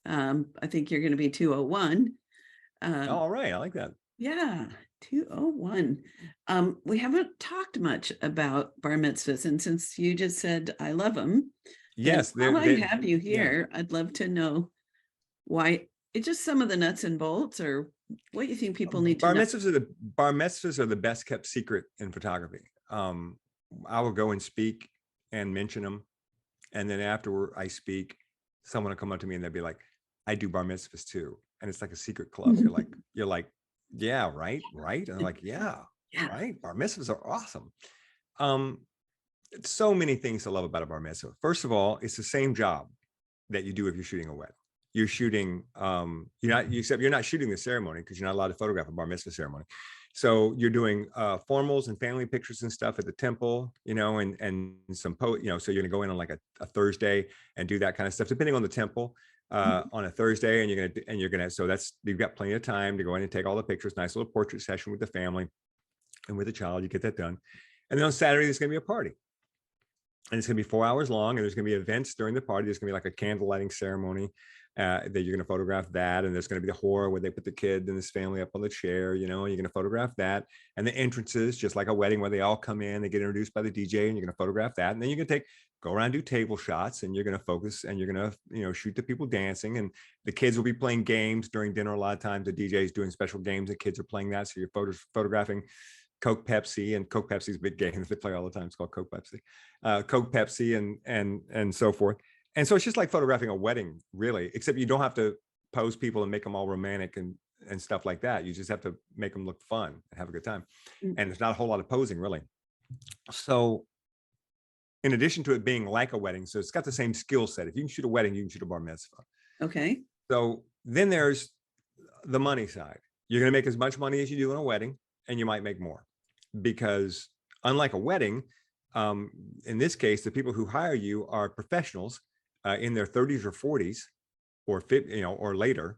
I think you're going to be 201. All right. I like that. Yeah. 201. We haven't talked much about bar mitzvahs. And since you just said, I love them. Yes. While I have you here, I'd love to know why. It's just some of the nuts and bolts, or what you think people need to know. Bar mitzvahs are the best kept secret in photography. I will go and speak and mention them, and then after I speak, someone will come up to me and they'll be like, "I do bar mitzvahs too," and it's like a secret club. You're like, yeah, right. And I'm like, yeah, right. Bar mitzvahs are awesome. So many things to love about a bar mitzvah. First of all, it's the same job that you do if you're shooting a wedding. You're shooting, except you're not shooting the ceremony, because you're not allowed to photograph a bar mitzvah ceremony. So you're doing formals and family pictures and stuff at the temple, and some so you're gonna go in on like a Thursday and do that kind of stuff, depending on the temple, on a Thursday, and you're gonna so you've got plenty of time to go in and take all the pictures. Nice little portrait session with the family and with the child. You get that done, and then on Saturday there's gonna be a party. And it's going to be 4 hours long, and there's going to be events during the party. There's going to be like a candle lighting ceremony that you're going to photograph that. And there's going to be the horror where they put the kid and his family up on the chair, you're going to photograph that. And the entrances, just like a wedding where they all come in, they get introduced by the DJ, and you're going to photograph that. And then you're going to go around, do table shots, and you're going to focus, and you're going to, shoot the people dancing. And the kids will be playing games during dinner. A lot of times the DJ is doing special games, and kids are playing that. So you're photographing Coke Pepsi, and Coke Pepsi's a big game that they play all the time. It's called Coke Pepsi, and so forth. And so it's just like photographing a wedding, really, except you don't have to pose people and make them all romantic and stuff like that. You just have to make them look fun and have a good time. And there's not a whole lot of posing, really. So in addition to it being like a wedding, so it's got the same skill set. If you can shoot a wedding, you can shoot a bar mitzvah. Okay. So then there's the money side. You're going to make as much money as you do in a wedding, and you might make more. Because unlike a wedding, in this case, the people who hire you are professionals in their 30s or 40s, or 50, or later,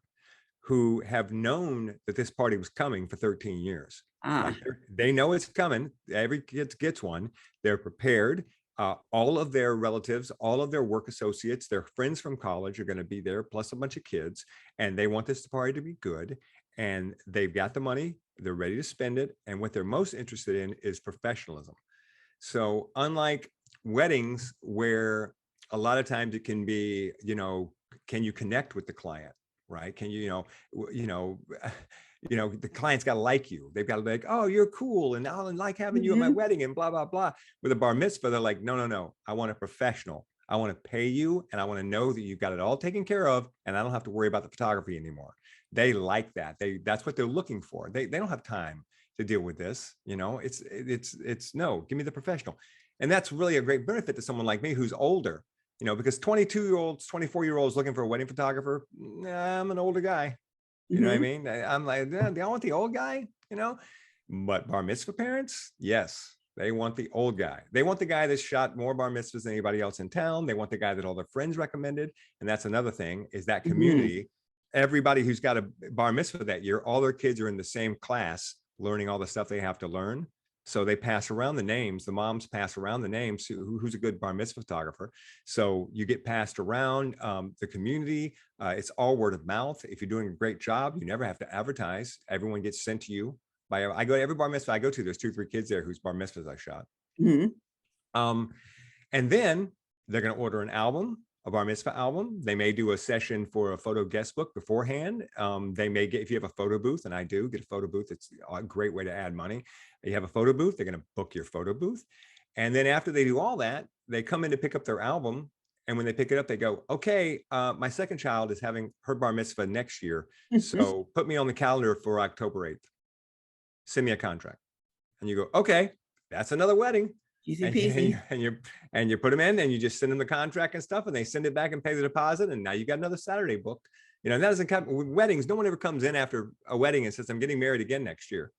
who have known that this party was coming for 13 years. Like they know it's coming. Every kid gets one. They're prepared. All of their relatives, all of their work associates, their friends from college are going to be there, plus a bunch of kids, and they want this party to be good. And they've got the money. They're ready to spend it. And what they're most interested in is professionalism. So unlike weddings, where a lot of times it can be, can you connect with the client, right? Can you, the client's got to like you. They've got to be like, oh, you're cool, and I'll like having you at my wedding, and blah, blah, blah. With a bar mitzvah, they're like, no. I want a professional. I want to pay you, and I want to know that you've got it all taken care of, and I don't have to worry about the photography anymore. They like that. That's what they're looking for. They don't have time to deal with this. It's no, give me the professional. And that's really a great benefit to someone like me who's older, because 22-year-olds, 24-year-olds looking for a wedding photographer, I'm an older guy. You know what I mean? I'm like, they all want the old guy, but bar mitzvah parents, yes, they want the old guy. They want the guy that's shot more bar mitzvahs than anybody else in town. They want the guy that all their friends recommended. And that's another thing, is that community. Everybody who's got a bar mitzvah that year, all their kids are in the same class, learning all the stuff they have to learn. So they pass around the names. The moms pass around the names. Who's a good bar mitzvah photographer? So you get passed around the community. It's all word of mouth. If you're doing a great job, you never have to advertise. Everyone gets sent to you. I go to every bar mitzvah I go to. There's 2 or 3 kids there whose bar mitzvahs I shot. Mm-hmm. And then they're going to order an album, a bar mitzvah album. They may do a session for a photo guest book beforehand. They may get, if you have a photo booth, and I do get a photo booth, it's a great way to add money. You have a photo booth, they're going to book your photo booth. And then after they do all that, they come in to pick up their album. And when they pick it up, they go, okay, my second child is having her bar mitzvah next year. So put me on the calendar for October 8th. Send me a contract. And you go, okay, that's another wedding. Easy peasy. And you put them in and you just send them the contract and stuff, and they send it back and pay the deposit. And now you got another Saturday booked. You know, that doesn't come with weddings. No one ever comes in after a wedding and says, I'm getting married again next year.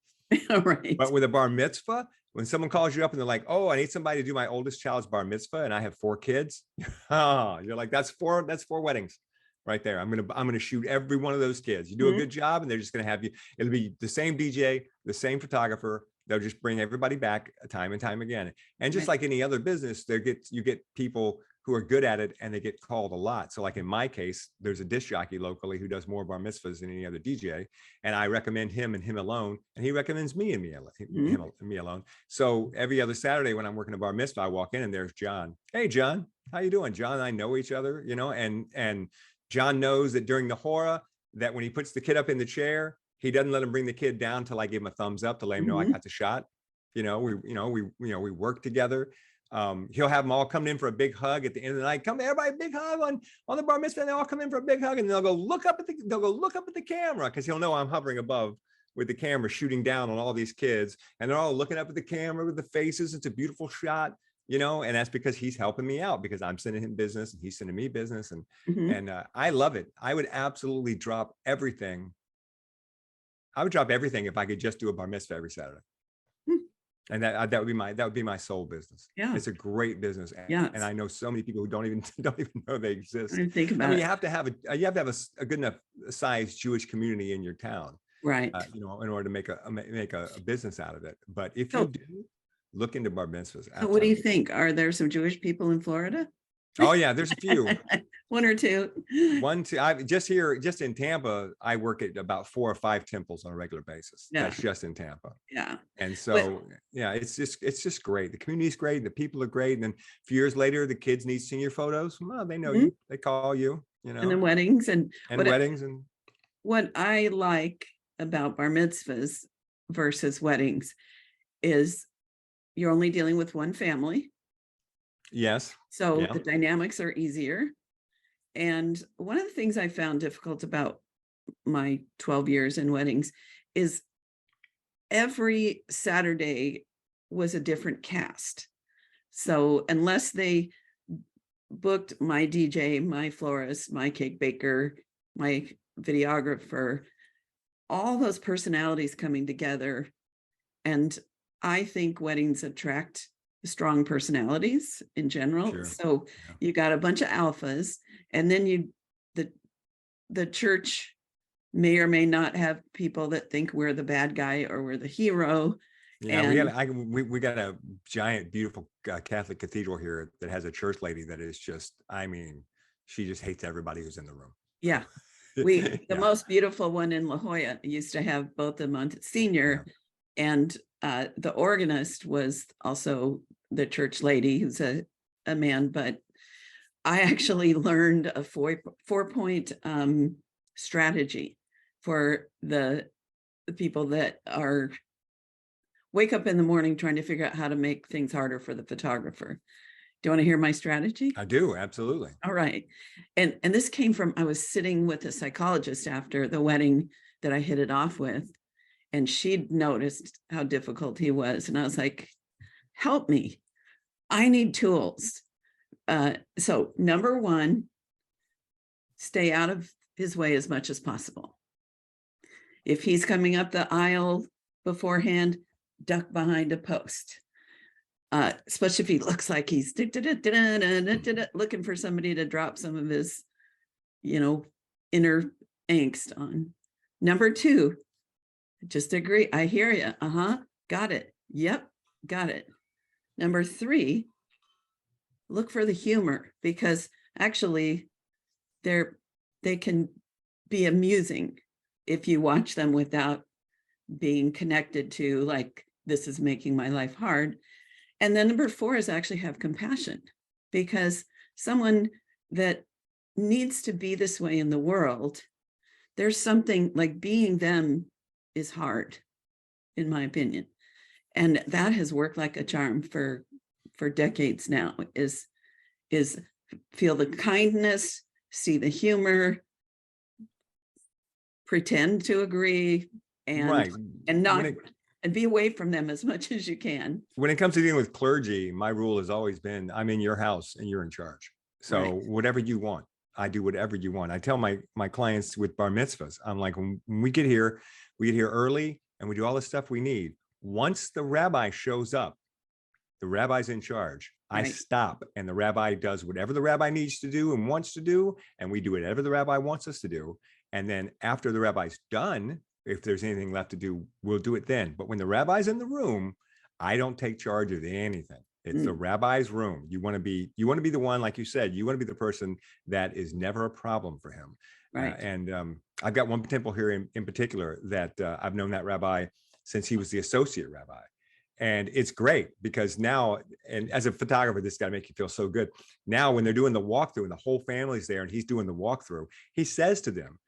Right. But with a bar mitzvah, when someone calls you up and they're like, oh, I need somebody to do my oldest child's bar mitzvah and I have 4 kids. You're like, that's 4 weddings right there. I'm gonna shoot every one of those kids. You do a good job and they're just gonna have you. It'll be the same DJ, the same photographer. They'll just bring everybody back time and time again. And just like any other business, you get people who are good at it and they get called a lot. So like in my case, there's a disc jockey locally who does more bar mitzvahs than any other DJ. And I recommend him and him alone. And he recommends me and me alone. So every other Saturday when I'm working a bar mitzvah, I walk in and there's John. Hey, John, how you doing? John and I know each other, you know, and John knows that during the hora, that when he puts the kid up in the chair, he doesn't let him bring the kid down till I give him a thumbs up to let him know I got the shot. We work together. He'll have them all come in for a big hug at the end of the night. Come everybody, big hug on the bar mitzvah. And they all come in for a big hug, and they'll go look up at the camera, because he'll know I'm hovering above with the camera shooting down on all these kids, and they're all looking up at the camera with the faces. It's a beautiful shot, you know, and that's because he's helping me out, because I'm sending him business and he's sending me business, and I love it. I would absolutely drop everything. I would drop everything if I could just do a bar mitzvah every Saturday. And that would be my sole business. Yeah, it's a great business. And I know so many people who don't even know they exist. I think about it. You have to have a good enough sized Jewish community in your town, right? In order to make a business out of it. But if you do, look into bar mitzvahs. So what do you think? Are there some Jewish people in Florida? Oh yeah, there's a few. 1 or 2. 1, 2. Just in Tampa, I work at about 4 or 5 temples on a regular basis. Yeah. That's just in Tampa. Yeah. And so, it's just great. The community's great. The people are great. And then a few years later, the kids need senior photos. Well, they know you. They call you. You know. And then weddings and weddings. And what I like about bar mitzvahs versus weddings is you're only dealing with one family. Yes. So the dynamics are easier. And one of the things I found difficult about my 12 years in weddings is every Saturday was a different cast. So unless they booked my DJ, my florist, my cake baker, my videographer, all those personalities coming together. And I think weddings attract strong personalities in general. Sure. So you got a bunch of alphas, and then the church may or may not have people that think we're the bad guy or we're the hero. Yeah, and we got a giant, beautiful Catholic cathedral here that has a church lady that is just, I mean, she just hates everybody who's in the room. Yeah. The most beautiful one in La Jolla used to have both the Monsignor and the organist was also the church lady, who's a man. But I actually learned a 4-point strategy for the people that are wake up in the morning trying to figure out how to make things harder for the photographer. Do you want to hear my strategy? I do, absolutely. All right. And this came from, I was sitting with a psychologist after the wedding that I hit it off with, and she'd noticed how difficult he was. And I was like, help me. I need tools. So number 1, stay out of his way as much as possible. If he's coming up the aisle beforehand, duck behind a post. Especially if he looks like he's looking for somebody to drop some of his, inner angst on. Number 2, just agree. I hear you. Got it. Yep. Got it. Number 3, look for the humor, because actually they can be amusing if you watch them without being connected to, like, this is making my life hard. And then number 4 is actually have compassion, because someone that needs to be this way in the world, there's something like being them is hard, in my opinion. And that has worked like a charm for decades now, is feel the kindness, see the humor, pretend to agree, and Right. not and be away from them as much as you can. When it comes to dealing with clergy, my rule has always been, I'm in your house and you're in charge. So Right. whatever you want, I do whatever you want. I tell my clients with bar mitzvahs, I'm like, when we get here early and we do all the stuff we need. Once the rabbi shows up, the rabbi's in charge. I Right. stop, and the rabbi does whatever the rabbi needs to do and wants to do, and we do whatever the rabbi wants us to do. And then after the rabbi's done, if there's anything left to do, we'll do it then. But when the rabbi's in the room, I don't take charge of anything. It's the rabbi's room. You want to be the one, like you said, you want to be the person that is never a problem for him. Right. I've got one temple here in particular that I've known that rabbi since he was the associate rabbi. And it's great because now, and as a photographer, this got to make you feel so good. Now, when they're doing the walkthrough and the whole family's there and he's doing the walkthrough, he says to them,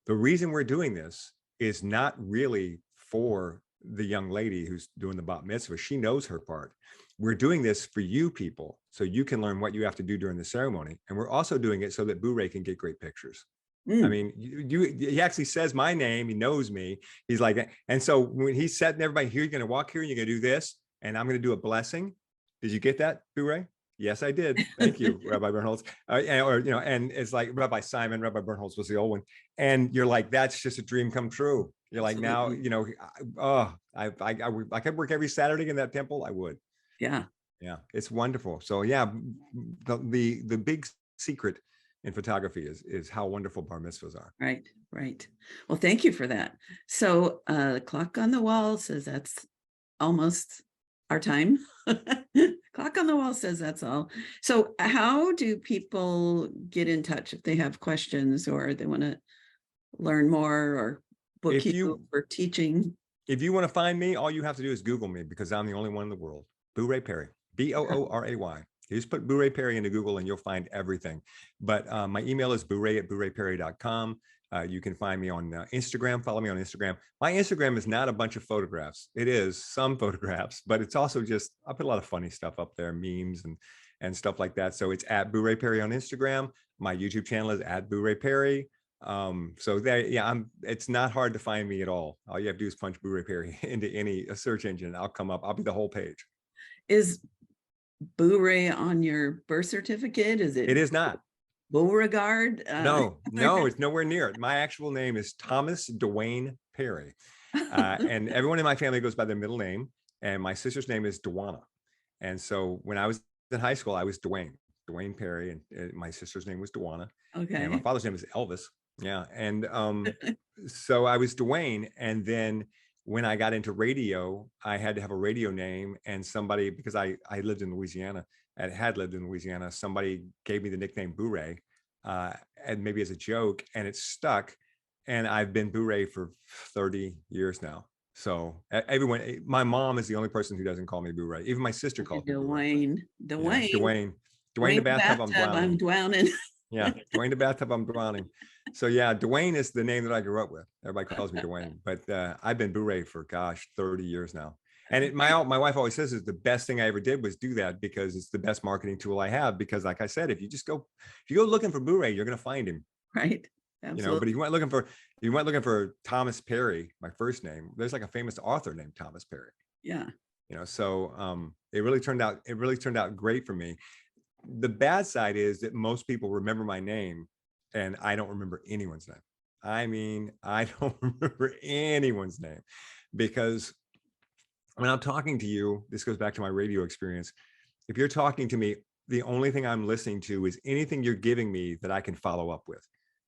the reason we're doing this is not really for the young lady who's doing the bat mitzvah. She knows her part. We're doing this for you people, so you can learn what you have to do during the ceremony. And we're also doing it so that Booray can get great pictures. I mean, he actually says my name. He knows me. He's like, and so when he's setting everybody here, you're going to walk here and you're going to do this, and I'm going to do a blessing. Did you get that, Booray? Yes, I did. Thank you, Rabbi Bernholtz. And it's like Rabbi Simon, Rabbi Bernholtz was the old one. And you're like, that's just a dream come true. You're like, Absolutely. now, I could work every Saturday in that temple. I would. Yeah. Yeah, it's wonderful. So yeah, the big secret in photography is how wonderful bar mitzvahs are. Right. Right. Well, thank you for that. So the clock on the wall says that's almost our time. Clock on the wall says that's all. So how do people get in touch if they have questions or they want to learn more or book you for teaching? If you want to find me, all you have to do is Google me, because I'm the only one in the world. Booray Perry, Booray. You just put Booray Perry into Google and you'll find everything. But my email is booray@boorayperry.com. You can find me on Instagram. Follow me on Instagram. My Instagram is not a bunch of photographs. It is some photographs, but it's also just, I put a lot of funny stuff up there, memes and stuff like that. So it's at Booray Perry on Instagram. My YouTube channel is at Booray Perry. So there, yeah, it's not hard to find me at all. All you have to do is punch Booray Perry into any search engine and I'll come up. I'll be the whole page. Is Booray on your birth certificate? Is it? It is not. Beauregard? No, it's nowhere near it. My actual name is Thomas Dwayne Perry. And everyone in my family goes by their middle name. And my sister's name is Dwana. And so when I was in high school, I was Dwayne Perry. And my sister's name was Dwana. Okay. And my father's name is Elvis. Yeah. And so I was Dwayne. And then when I got into radio, I had to have a radio name, and somebody, because I lived in Louisiana, and had lived in Louisiana, somebody gave me the nickname Booray, and maybe as a joke, and it stuck. And I've been Booray for 30 years now. So everyone, my mom is the only person who doesn't call me Booray. Even my sister calls me Booray. Dwayne the bathtub, I'm drowning. Yeah, Dwayne the bathtub, I'm drowning. So yeah, Dwayne is the name that I grew up with. Everybody calls me Dwayne, but I've been Booray for 30 years now. And my wife always says is the best thing I ever did was do that, because it's the best marketing tool I have. Because like I said, if you go looking for Booray, you're going to find him. Right. Absolutely. But if you went looking for Thomas Perry, my first name, there's like a famous author named Thomas Perry. Yeah. So it really turned out great for me. The bad side is that most people remember my name and I don't remember anyone's name. I mean, I don't remember anyone's name, because when I'm talking to you, this goes back to my radio experience. If you're talking to me, the only thing I'm listening to is anything you're giving me that I can follow up with,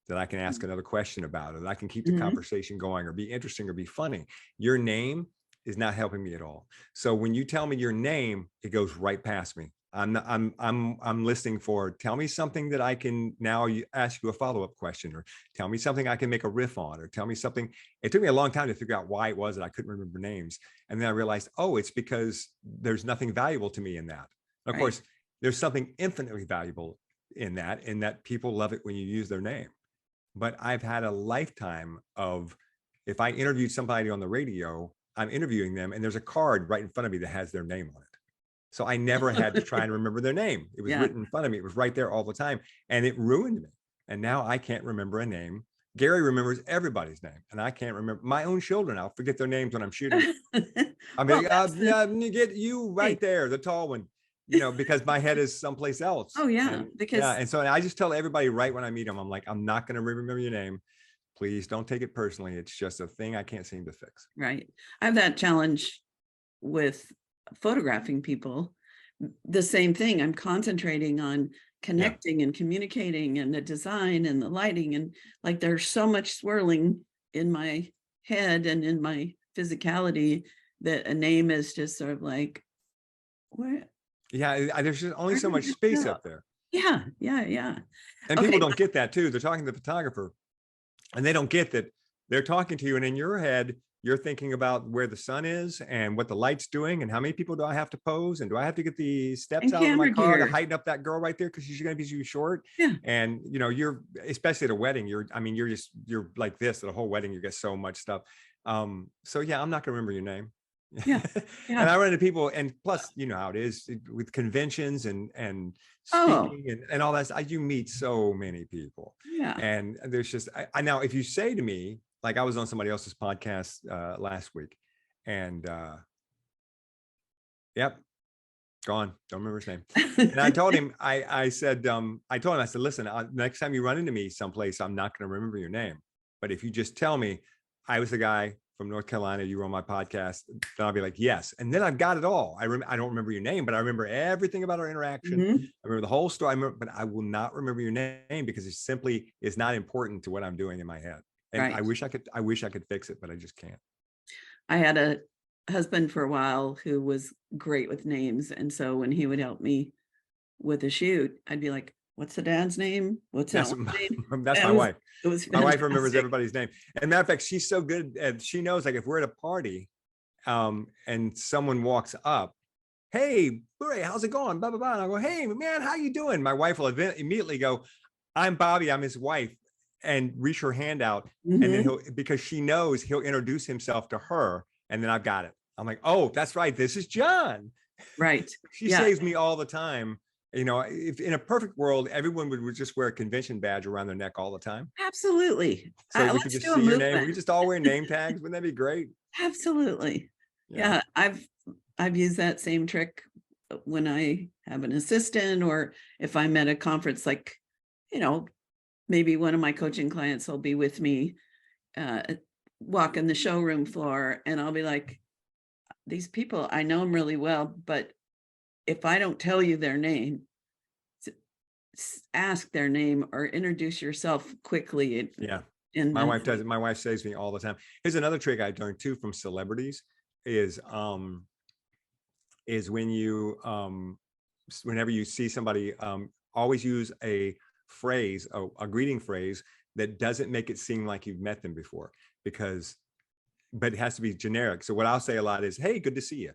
that I can ask another question about, or that I can keep the conversation going or be interesting or be funny. Your name is not helping me at all. So when you tell me your name, it goes right past me. I'm listening for, tell me something that I can now ask you a follow-up question, or tell me something I can make a riff on, or tell me something. It took me a long time to figure out why it was that I couldn't remember names. And then I realized, oh, it's because there's nothing valuable to me in that. Of course, there's something infinitely valuable in that people love it when you use their name. But I've had a lifetime of, if I interviewed somebody on the radio, I'm interviewing them and there's a card right in front of me that has their name on it. So I never had to try and remember their name. It was written in front of me. It was right there all the time. And it ruined me. And now I can't remember a name. Gary remembers everybody's name. And I can't remember my own children. I'll forget their names when I'm shooting. I'm like, you get you right there, the tall one, because my head is someplace else. Oh, yeah. And so I just tell everybody right when I meet them, I'm like, I'm not going to remember your name. Please don't take it personally. It's just a thing I can't seem to fix. Right. I have that challenge with photographing people. The same thing. I'm concentrating on connecting and communicating and the design and the lighting. And like, there's so much swirling in my head and in my physicality that a name is just sort of like, where? Yeah. There's just only so much space up there. Yeah. And people don't get that too. They're talking to the photographer and they don't get that they're talking to you. And in your head, you're thinking about where the sun is and what the light's doing and how many people do I have to pose, and do I have to get the steps out of my car to heighten up that girl right there because she's going to be too short. Yeah. And you're, especially at a wedding, you're like this at a whole wedding. You get so much stuff. So yeah, I'm not going to remember your name. Yeah. And I run into people, and plus, you know how it is with conventions and speaking and all that. You meet so many people. Yeah. And there's just, I now, if you say to me, like I was on somebody else's podcast last week, and yep, gone. Don't remember his name. And I told him, I said, listen, next time you run into me someplace, I'm not going to remember your name. But if you just tell me I was the guy from North Carolina, you were on my podcast, then I'll be like, yes. And then I've got it all. I don't remember your name, but I remember everything about our interaction. Mm-hmm. I remember the whole story, but I will not remember your name because it simply is not important to what I'm doing in my head. And I wish I could fix it, but I just can't. I had a husband for a while who was great with names. And so when he would help me with a shoot, I'd be like, what's the dad's name? What's that name? That's my wife. My wife remembers everybody's name. And matter of fact, she's so good. And she knows, like, if we're at a party and someone walks up, hey, Booray, how's it going? Blah, blah, blah. And I'll go, hey, man, how you doing? My wife will immediately go, I'm Bobby. I'm his wife. And reach her hand out. Mm-hmm. And then because she knows he'll introduce himself to her. And then I've got it. I'm like, oh, that's right. This is John. Right. She saves me all the time. If in a perfect world, everyone would just wear a convention badge around their neck all the time. Absolutely. So we could just see your name. We could just all wear name tags. Wouldn't that be great? Absolutely. Yeah. I've used that same trick when I have an assistant, or if I'm at a conference, like, maybe one of my coaching clients will be with me, walking the showroom floor, and I'll be like, these people, I know them really well, but if I don't tell you their name, ask their name or introduce yourself quickly. And my wife does it. My wife saves me all the time. Here's another trick I learned too from celebrities is when you, whenever you see somebody, always use a phrase, a greeting phrase that doesn't make it seem like you've met them before, but it has to be generic. So what I'll say a lot is, hey, good to see you.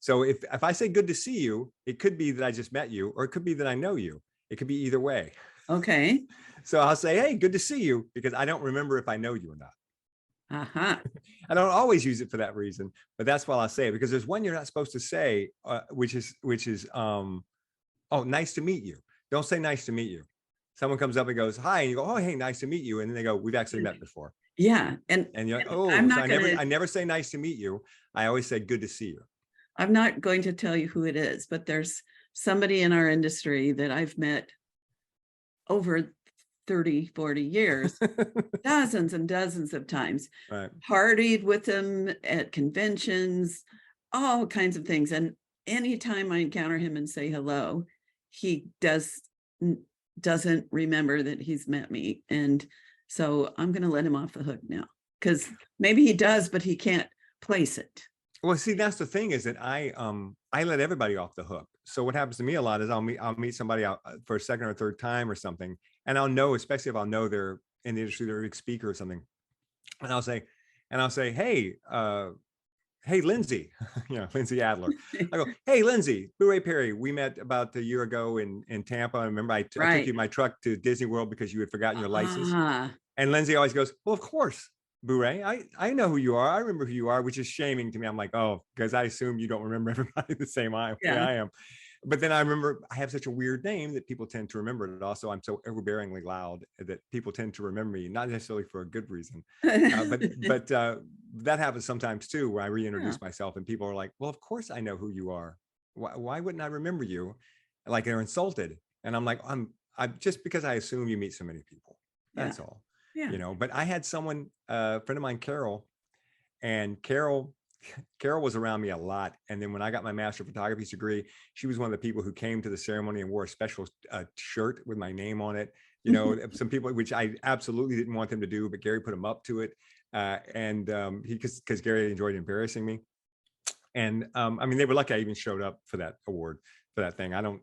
So if I say good to see you, it could be that I just met you, or it could be that I know you. It could be either way. Okay. So I'll say, hey, good to see you, because I don't remember if I know you or not. Uh-huh. I don't always use it for that reason, but that's why I'll say it, because there's one you're not supposed to say, which is, oh, nice to meet you. Don't say nice to meet you. Someone comes up and goes, hi, and you go, oh, hey, nice to meet you. And then they go, we've actually met before. Yeah. And you're like, oh, I never say nice to meet you. I always say good to see you. I'm not going to tell you who it is, but there's somebody in our industry that I've met over 30, 40 years, dozens and dozens of times, right. Partied with them at conventions, all kinds of things. And anytime I encounter him and say hello, he doesn't remember that he's met me. And so I'm going to let him off the hook now, because maybe he does, but he can't place it. Well, see, that's the thing is that I let everybody off the hook. So what happens to me a lot is I'll meet somebody out for a second or third time or something, and I'll know, especially if I'll know they're in the industry, they're a big speaker or something, and I'll say, hey, Lindsay, Lindsay Adler. I go, hey, Lindsay, Booray Perry. We met about a year ago in Tampa. I remember I took you in my truck to Disney World because you had forgotten your license. And Lindsay always goes, well, of course, Booray, I know who you are. I remember who you are, which is shaming to me. I'm like, oh, because I assume you don't remember everybody the same way I am. But then I remember I have such a weird name that people tend to remember it. Also, I'm so overbearingly loud that people tend to remember me, not necessarily for a good reason. But that happens sometimes too, where I reintroduce myself and people are like, well, of course I know who you are. Why wouldn't I remember you? Like they're insulted. And I'm like, I'm just because I assume you meet so many people. That's all. Yeah. But I had someone, a friend of mine, Carol, and Carol was around me a lot. And then when I got my master of photography degree, she was one of the people who came to the ceremony and wore a special shirt with my name on it. Some people, which I absolutely didn't want them to do, but Gary put them up to it. Because Gary enjoyed embarrassing me. And they were lucky I even showed up for that award, for that thing. I don't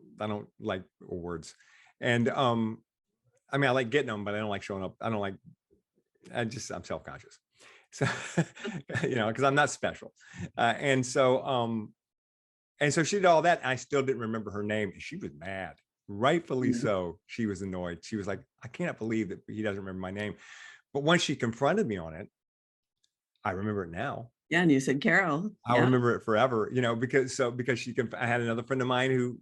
like awards. And I like getting them, but I don't like showing up. I'm self-conscious. So, because I'm not special. And so she did all that. And I still didn't remember her name. And she was mad, rightfully so. She was annoyed. She was like, I cannot believe that he doesn't remember my name. But once she confronted me on it, I remember it now. Yeah. And you said, Carol. I'll remember it forever, because I had another friend of mine who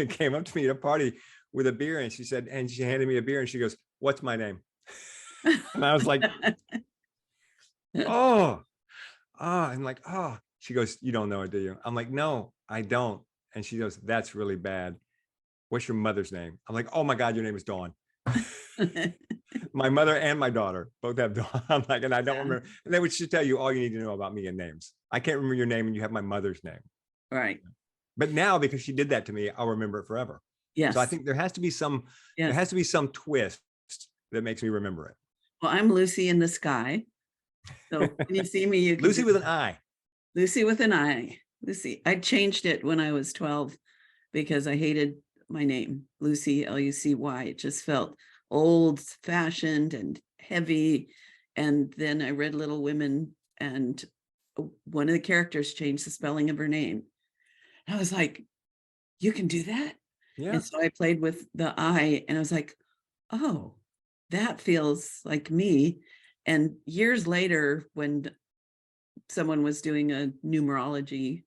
came up to me at a party with a beer and she handed me a beer and she goes, what's my name? And I was like, I'm like, she goes, you don't know it, do you? I'm like, no, I don't. And she goes, that's really bad. What's your mother's name? I'm like, oh my God, your name is Dawn. My mother and my daughter both have Dawn. I'm like, and I don't remember. And they would just tell you all you need to know about me and names. I can't remember your name and you have my mother's name. Right. But now, because she did that to me, I'll remember it forever. Yes. So I think there has to be some twist that makes me remember it. Well, I'm Lucy in the sky. So when you see me, you can Lucy with an I. Lucy with an I. Lucy. I changed it when I was 12 because I hated my name, Lucy, Lucy. It just felt old fashioned and heavy. And then I read Little Women and one of the characters changed the spelling of her name. And I was like, you can do that? Yeah. And so I played with the I and I was like, oh, that feels like me. And years later, when someone was doing a numerology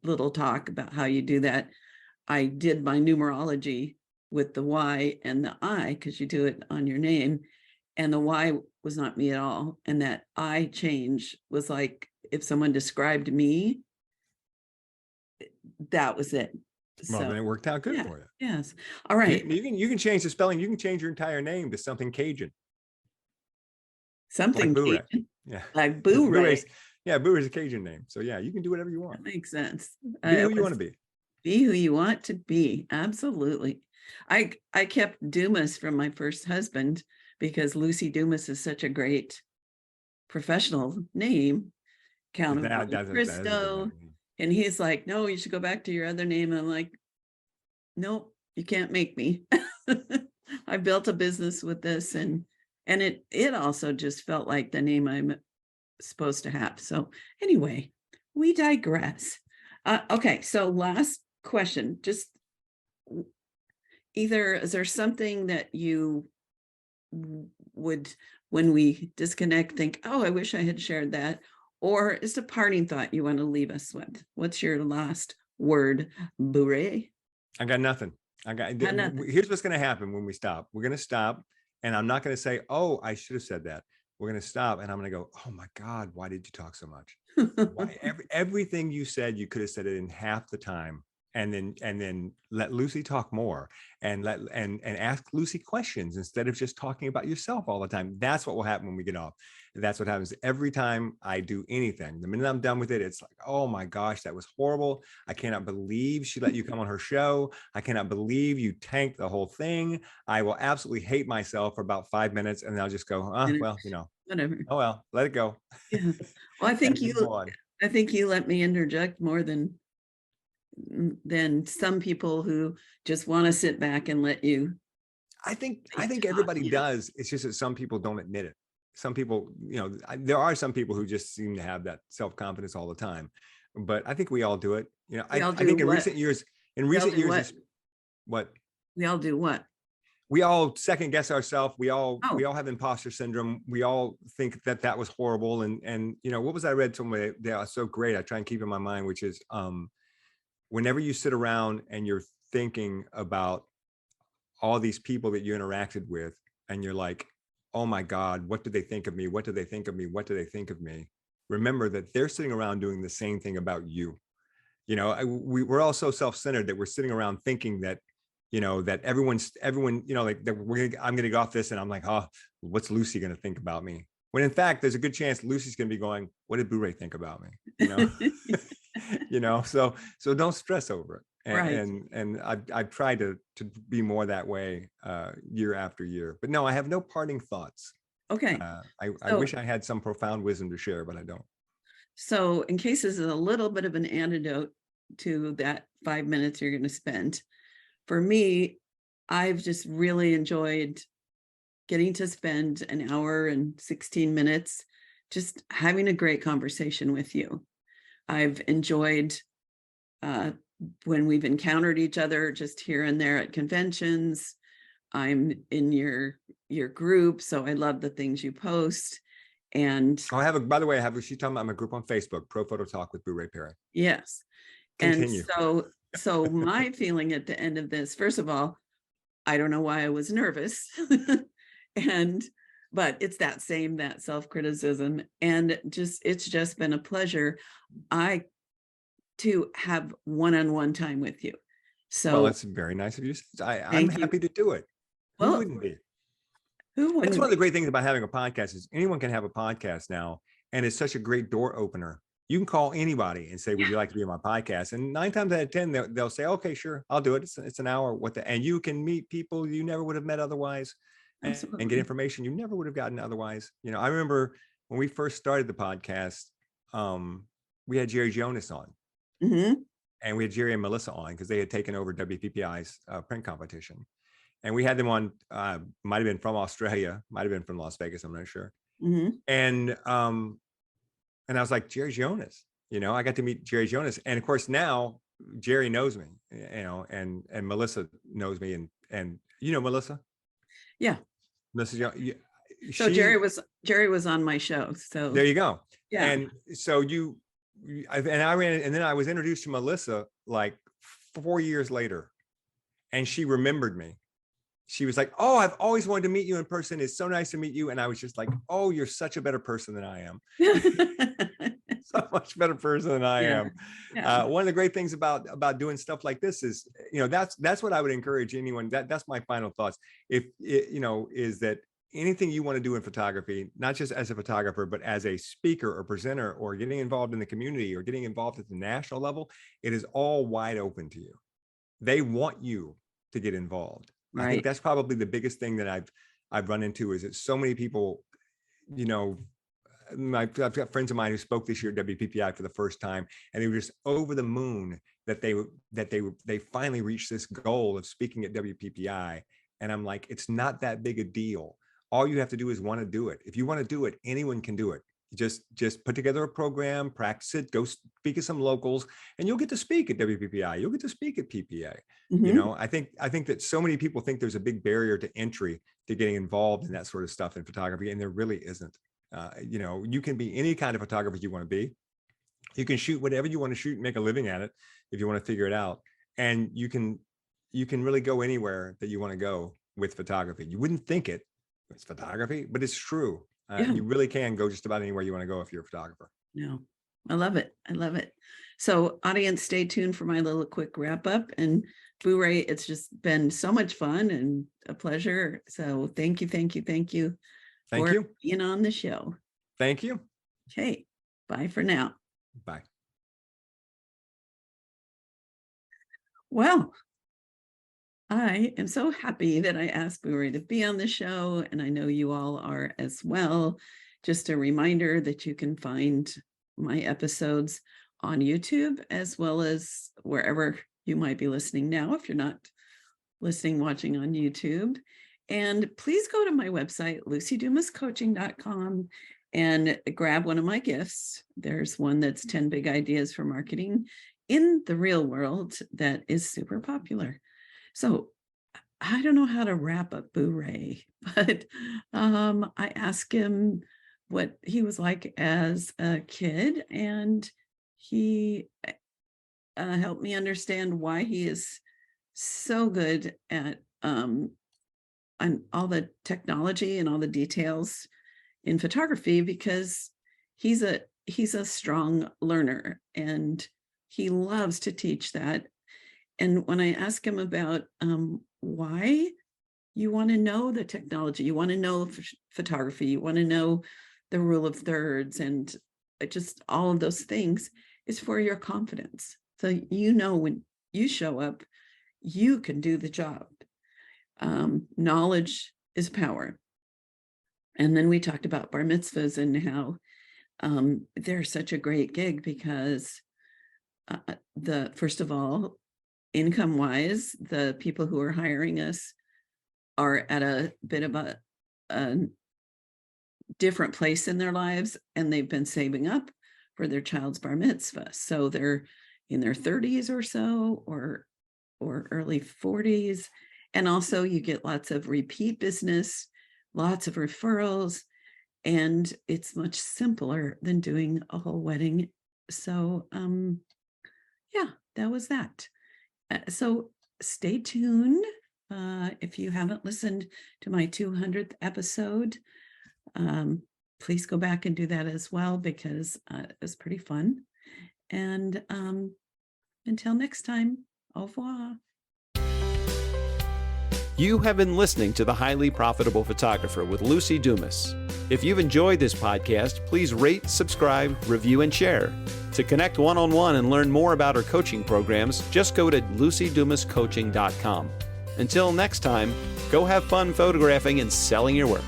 little talk about how you do that, I did my numerology with the Y and the I, because you do it on your name. And the Y was not me at all. And that I change was like, if someone described me, that was it. Well, then it worked out good for you. Yes. All right. You can change the spelling. You can change your entire name to something Cajun. Something like Cajun. Yeah. Like Booray. Booray's a Cajun name. So yeah, you can do whatever you want. That makes sense. Be who you want to be. Be who you want to be. Absolutely. I kept Dumas from my first husband because Lucy Dumas is such a great professional name. Count of Monte Cristo. And he's like, no, you should go back to your other name. And I'm like, nope, you can't make me. I built a business with this. And it also just felt like the name I'm supposed to have. So anyway, we digress. Okay, so last question. Just either, is there something that you would, when we disconnect, think, oh, I wish I had shared that? Or is a parting thought you want to leave us with? What's your last word, Booray? I got nothing. Nothing. Here's what's going to happen when we stop. We're going to stop, and I'm not going to say, oh, I should have said that. We're going to stop, and I'm going to go, oh my God, why did you talk so much? Why, everything you said, you could have said it in half the time. And then let Lucy talk more and ask Lucy questions instead of just talking about yourself all the time. That's what will happen when we get off. That's what happens every time I do anything. The minute I'm done with it, it's like, oh my gosh, that was horrible. I cannot believe she let you come on her show. I cannot believe you tanked the whole thing. I will absolutely hate myself for about 5 minutes, and then I'll just go, well, whatever. Oh well, let it go. Yeah. Well, I think I think you let me interject more than some people who just want to sit back and let you. I think talk, everybody yeah. does. It's just that some people don't admit it. Some people, there are some people who just seem to have that self-confidence all the time. But I think we all do it. We all I think do in what? recent years, what? We all do what? We all second guess ourselves. We all Oh. have imposter syndrome. We all think that was horrible. And what was I read somewhere that was so great? I try and keep in my mind, which is whenever you sit around and you're thinking about all these people that you interacted with, and you're like, oh my God, what do they think of me? What do they think of me? What do they think of me? Remember that they're sitting around doing the same thing about you. We're all so self-centered that we're sitting around thinking that, that everyone, like that I'm going to go off this. And I'm like, oh, what's Lucy going to think about me? When in fact, there's a good chance Lucy's going to be going, what did Booray think about me? So don't stress over it. And I've tried to be more that way year after year. But no, I have no parting thoughts. Okay. I wish I had some profound wisdom to share, but I don't. So in case this is a little bit of an antidote to that 5 minutes you're going to spend, for me, I've just really enjoyed getting to spend an hour and 16 minutes just having a great conversation with you. I've enjoyed when we've encountered each other just here and there at conventions. I'm in your group, so I love the things you post. And she's talking about my group on Facebook, Pro Photo Talk with Booray Perry. Yes. Continue. And so my feeling at the end of this, first of all, I don't know why I was nervous. But it's that self-criticism, and it's just been a pleasure to have one-on-one time with you. So well, that's very nice of you. I'm happy to do it. Who wouldn't be? That's one of the great things about having a podcast is anyone can have a podcast now, and it's such a great door opener. You can call anybody and say, would you like to be on my podcast? And 9 times out of 10, they'll say, okay, sure, I'll do it. It's an hour. And you can meet people you never would have met otherwise, and get information you never would have gotten otherwise. I remember when we first started the podcast, we had Jerry Jonas on. Mm-hmm. And we had Jerry and Melissa on because they had taken over WPPI's print competition. And we had them on, might have been from Australia, might have been from Las Vegas, I'm not sure. Mm-hmm. And I was like, Jerry Jonas, I got to meet Jerry Jonas. And of course now Jerry knows me, and Melissa knows me, and Melissa? Yeah. Melissa, so Jerry was on my show. So there you go. Yeah. And so I was introduced to Melissa like 4 years later, and she remembered me. She was like, oh, I've always wanted to meet you in person. It's so nice to meet you. And I was just like, oh, you're such a better person than I am. So much better person than I am. Yeah. One of the great things about doing stuff like this is, that's what I would encourage anyone. That's my final thoughts. Is that anything you want to do in photography, not just as a photographer, but as a speaker or presenter or getting involved in the community or getting involved at the national level, it is all wide open to you. They want you to get involved. Right. I think that's probably the biggest thing that I've run into is that so many people, I've got friends of mine who spoke this year at WPPI for the first time, and they were just over the moon that they finally reached this goal of speaking at WPPI. And I'm like, it's not that big a deal. All you have to do is want to do it. If you want to do it, anyone can do it. Just put together a program, practice it, go speak at some locals, and you'll get to speak at WPPI. You'll get to speak at PPA. Mm-hmm. I think that so many people think there's a big barrier to entry to getting involved in that sort of stuff in photography, and there really isn't. You can be any kind of photographer you want to be. You can shoot whatever you want to shoot and make a living at it if you want to figure it out. And you can really go anywhere that you want to go with photography. You wouldn't think it's photography, but it's true. You really can go just about anywhere you want to go if you're a photographer. No, I love it. I love it. So audience, stay tuned for my little quick wrap up. And Booray, it's just been so much fun and a pleasure. So thank you for being on the show. Thank you. Okay. Bye for now. Bye. Well, I am so happy that I asked Booray to be on the show, and I know you all are as well. Just a reminder that you can find my episodes on YouTube, as well as wherever you might be listening now, if you're not watching on YouTube. And please go to my website, lucydumascoaching.com, and grab one of my gifts. There's one that's 10 big ideas for marketing in the real world that is super popular. So I don't know how to wrap up Booray, but I asked him what he was like as a kid, and he helped me understand why he is so good at on all the technology and all the details in photography, because he's a strong learner and he loves to teach that. And when I ask him about why you want to know the technology, you want to know photography, you want to know the rule of thirds, and just all of those things, is for your confidence. So when you show up, you can do the job. Knowledge is power. And then we talked about bar mitzvahs and how they're such a great gig because first of all, income wise, the people who are hiring us are at a bit of a different place in their lives, and they've been saving up for their child's bar mitzvah. So they're in their 30s or so, or early 40s. And also you get lots of repeat business, lots of referrals, and it's much simpler than doing a whole wedding. So yeah, that was that. So stay tuned. If you haven't listened to my 200th episode, please go back and do that as well, because it was pretty fun. And until next time, au revoir. You have been listening to The Highly Profitable Photographer with Lucy Dumas. If you've enjoyed this podcast, please rate, subscribe, review, and share. To connect one-on-one and learn more about our coaching programs, just go to lucydumascoaching.com. Until next time, go have fun photographing and selling your work.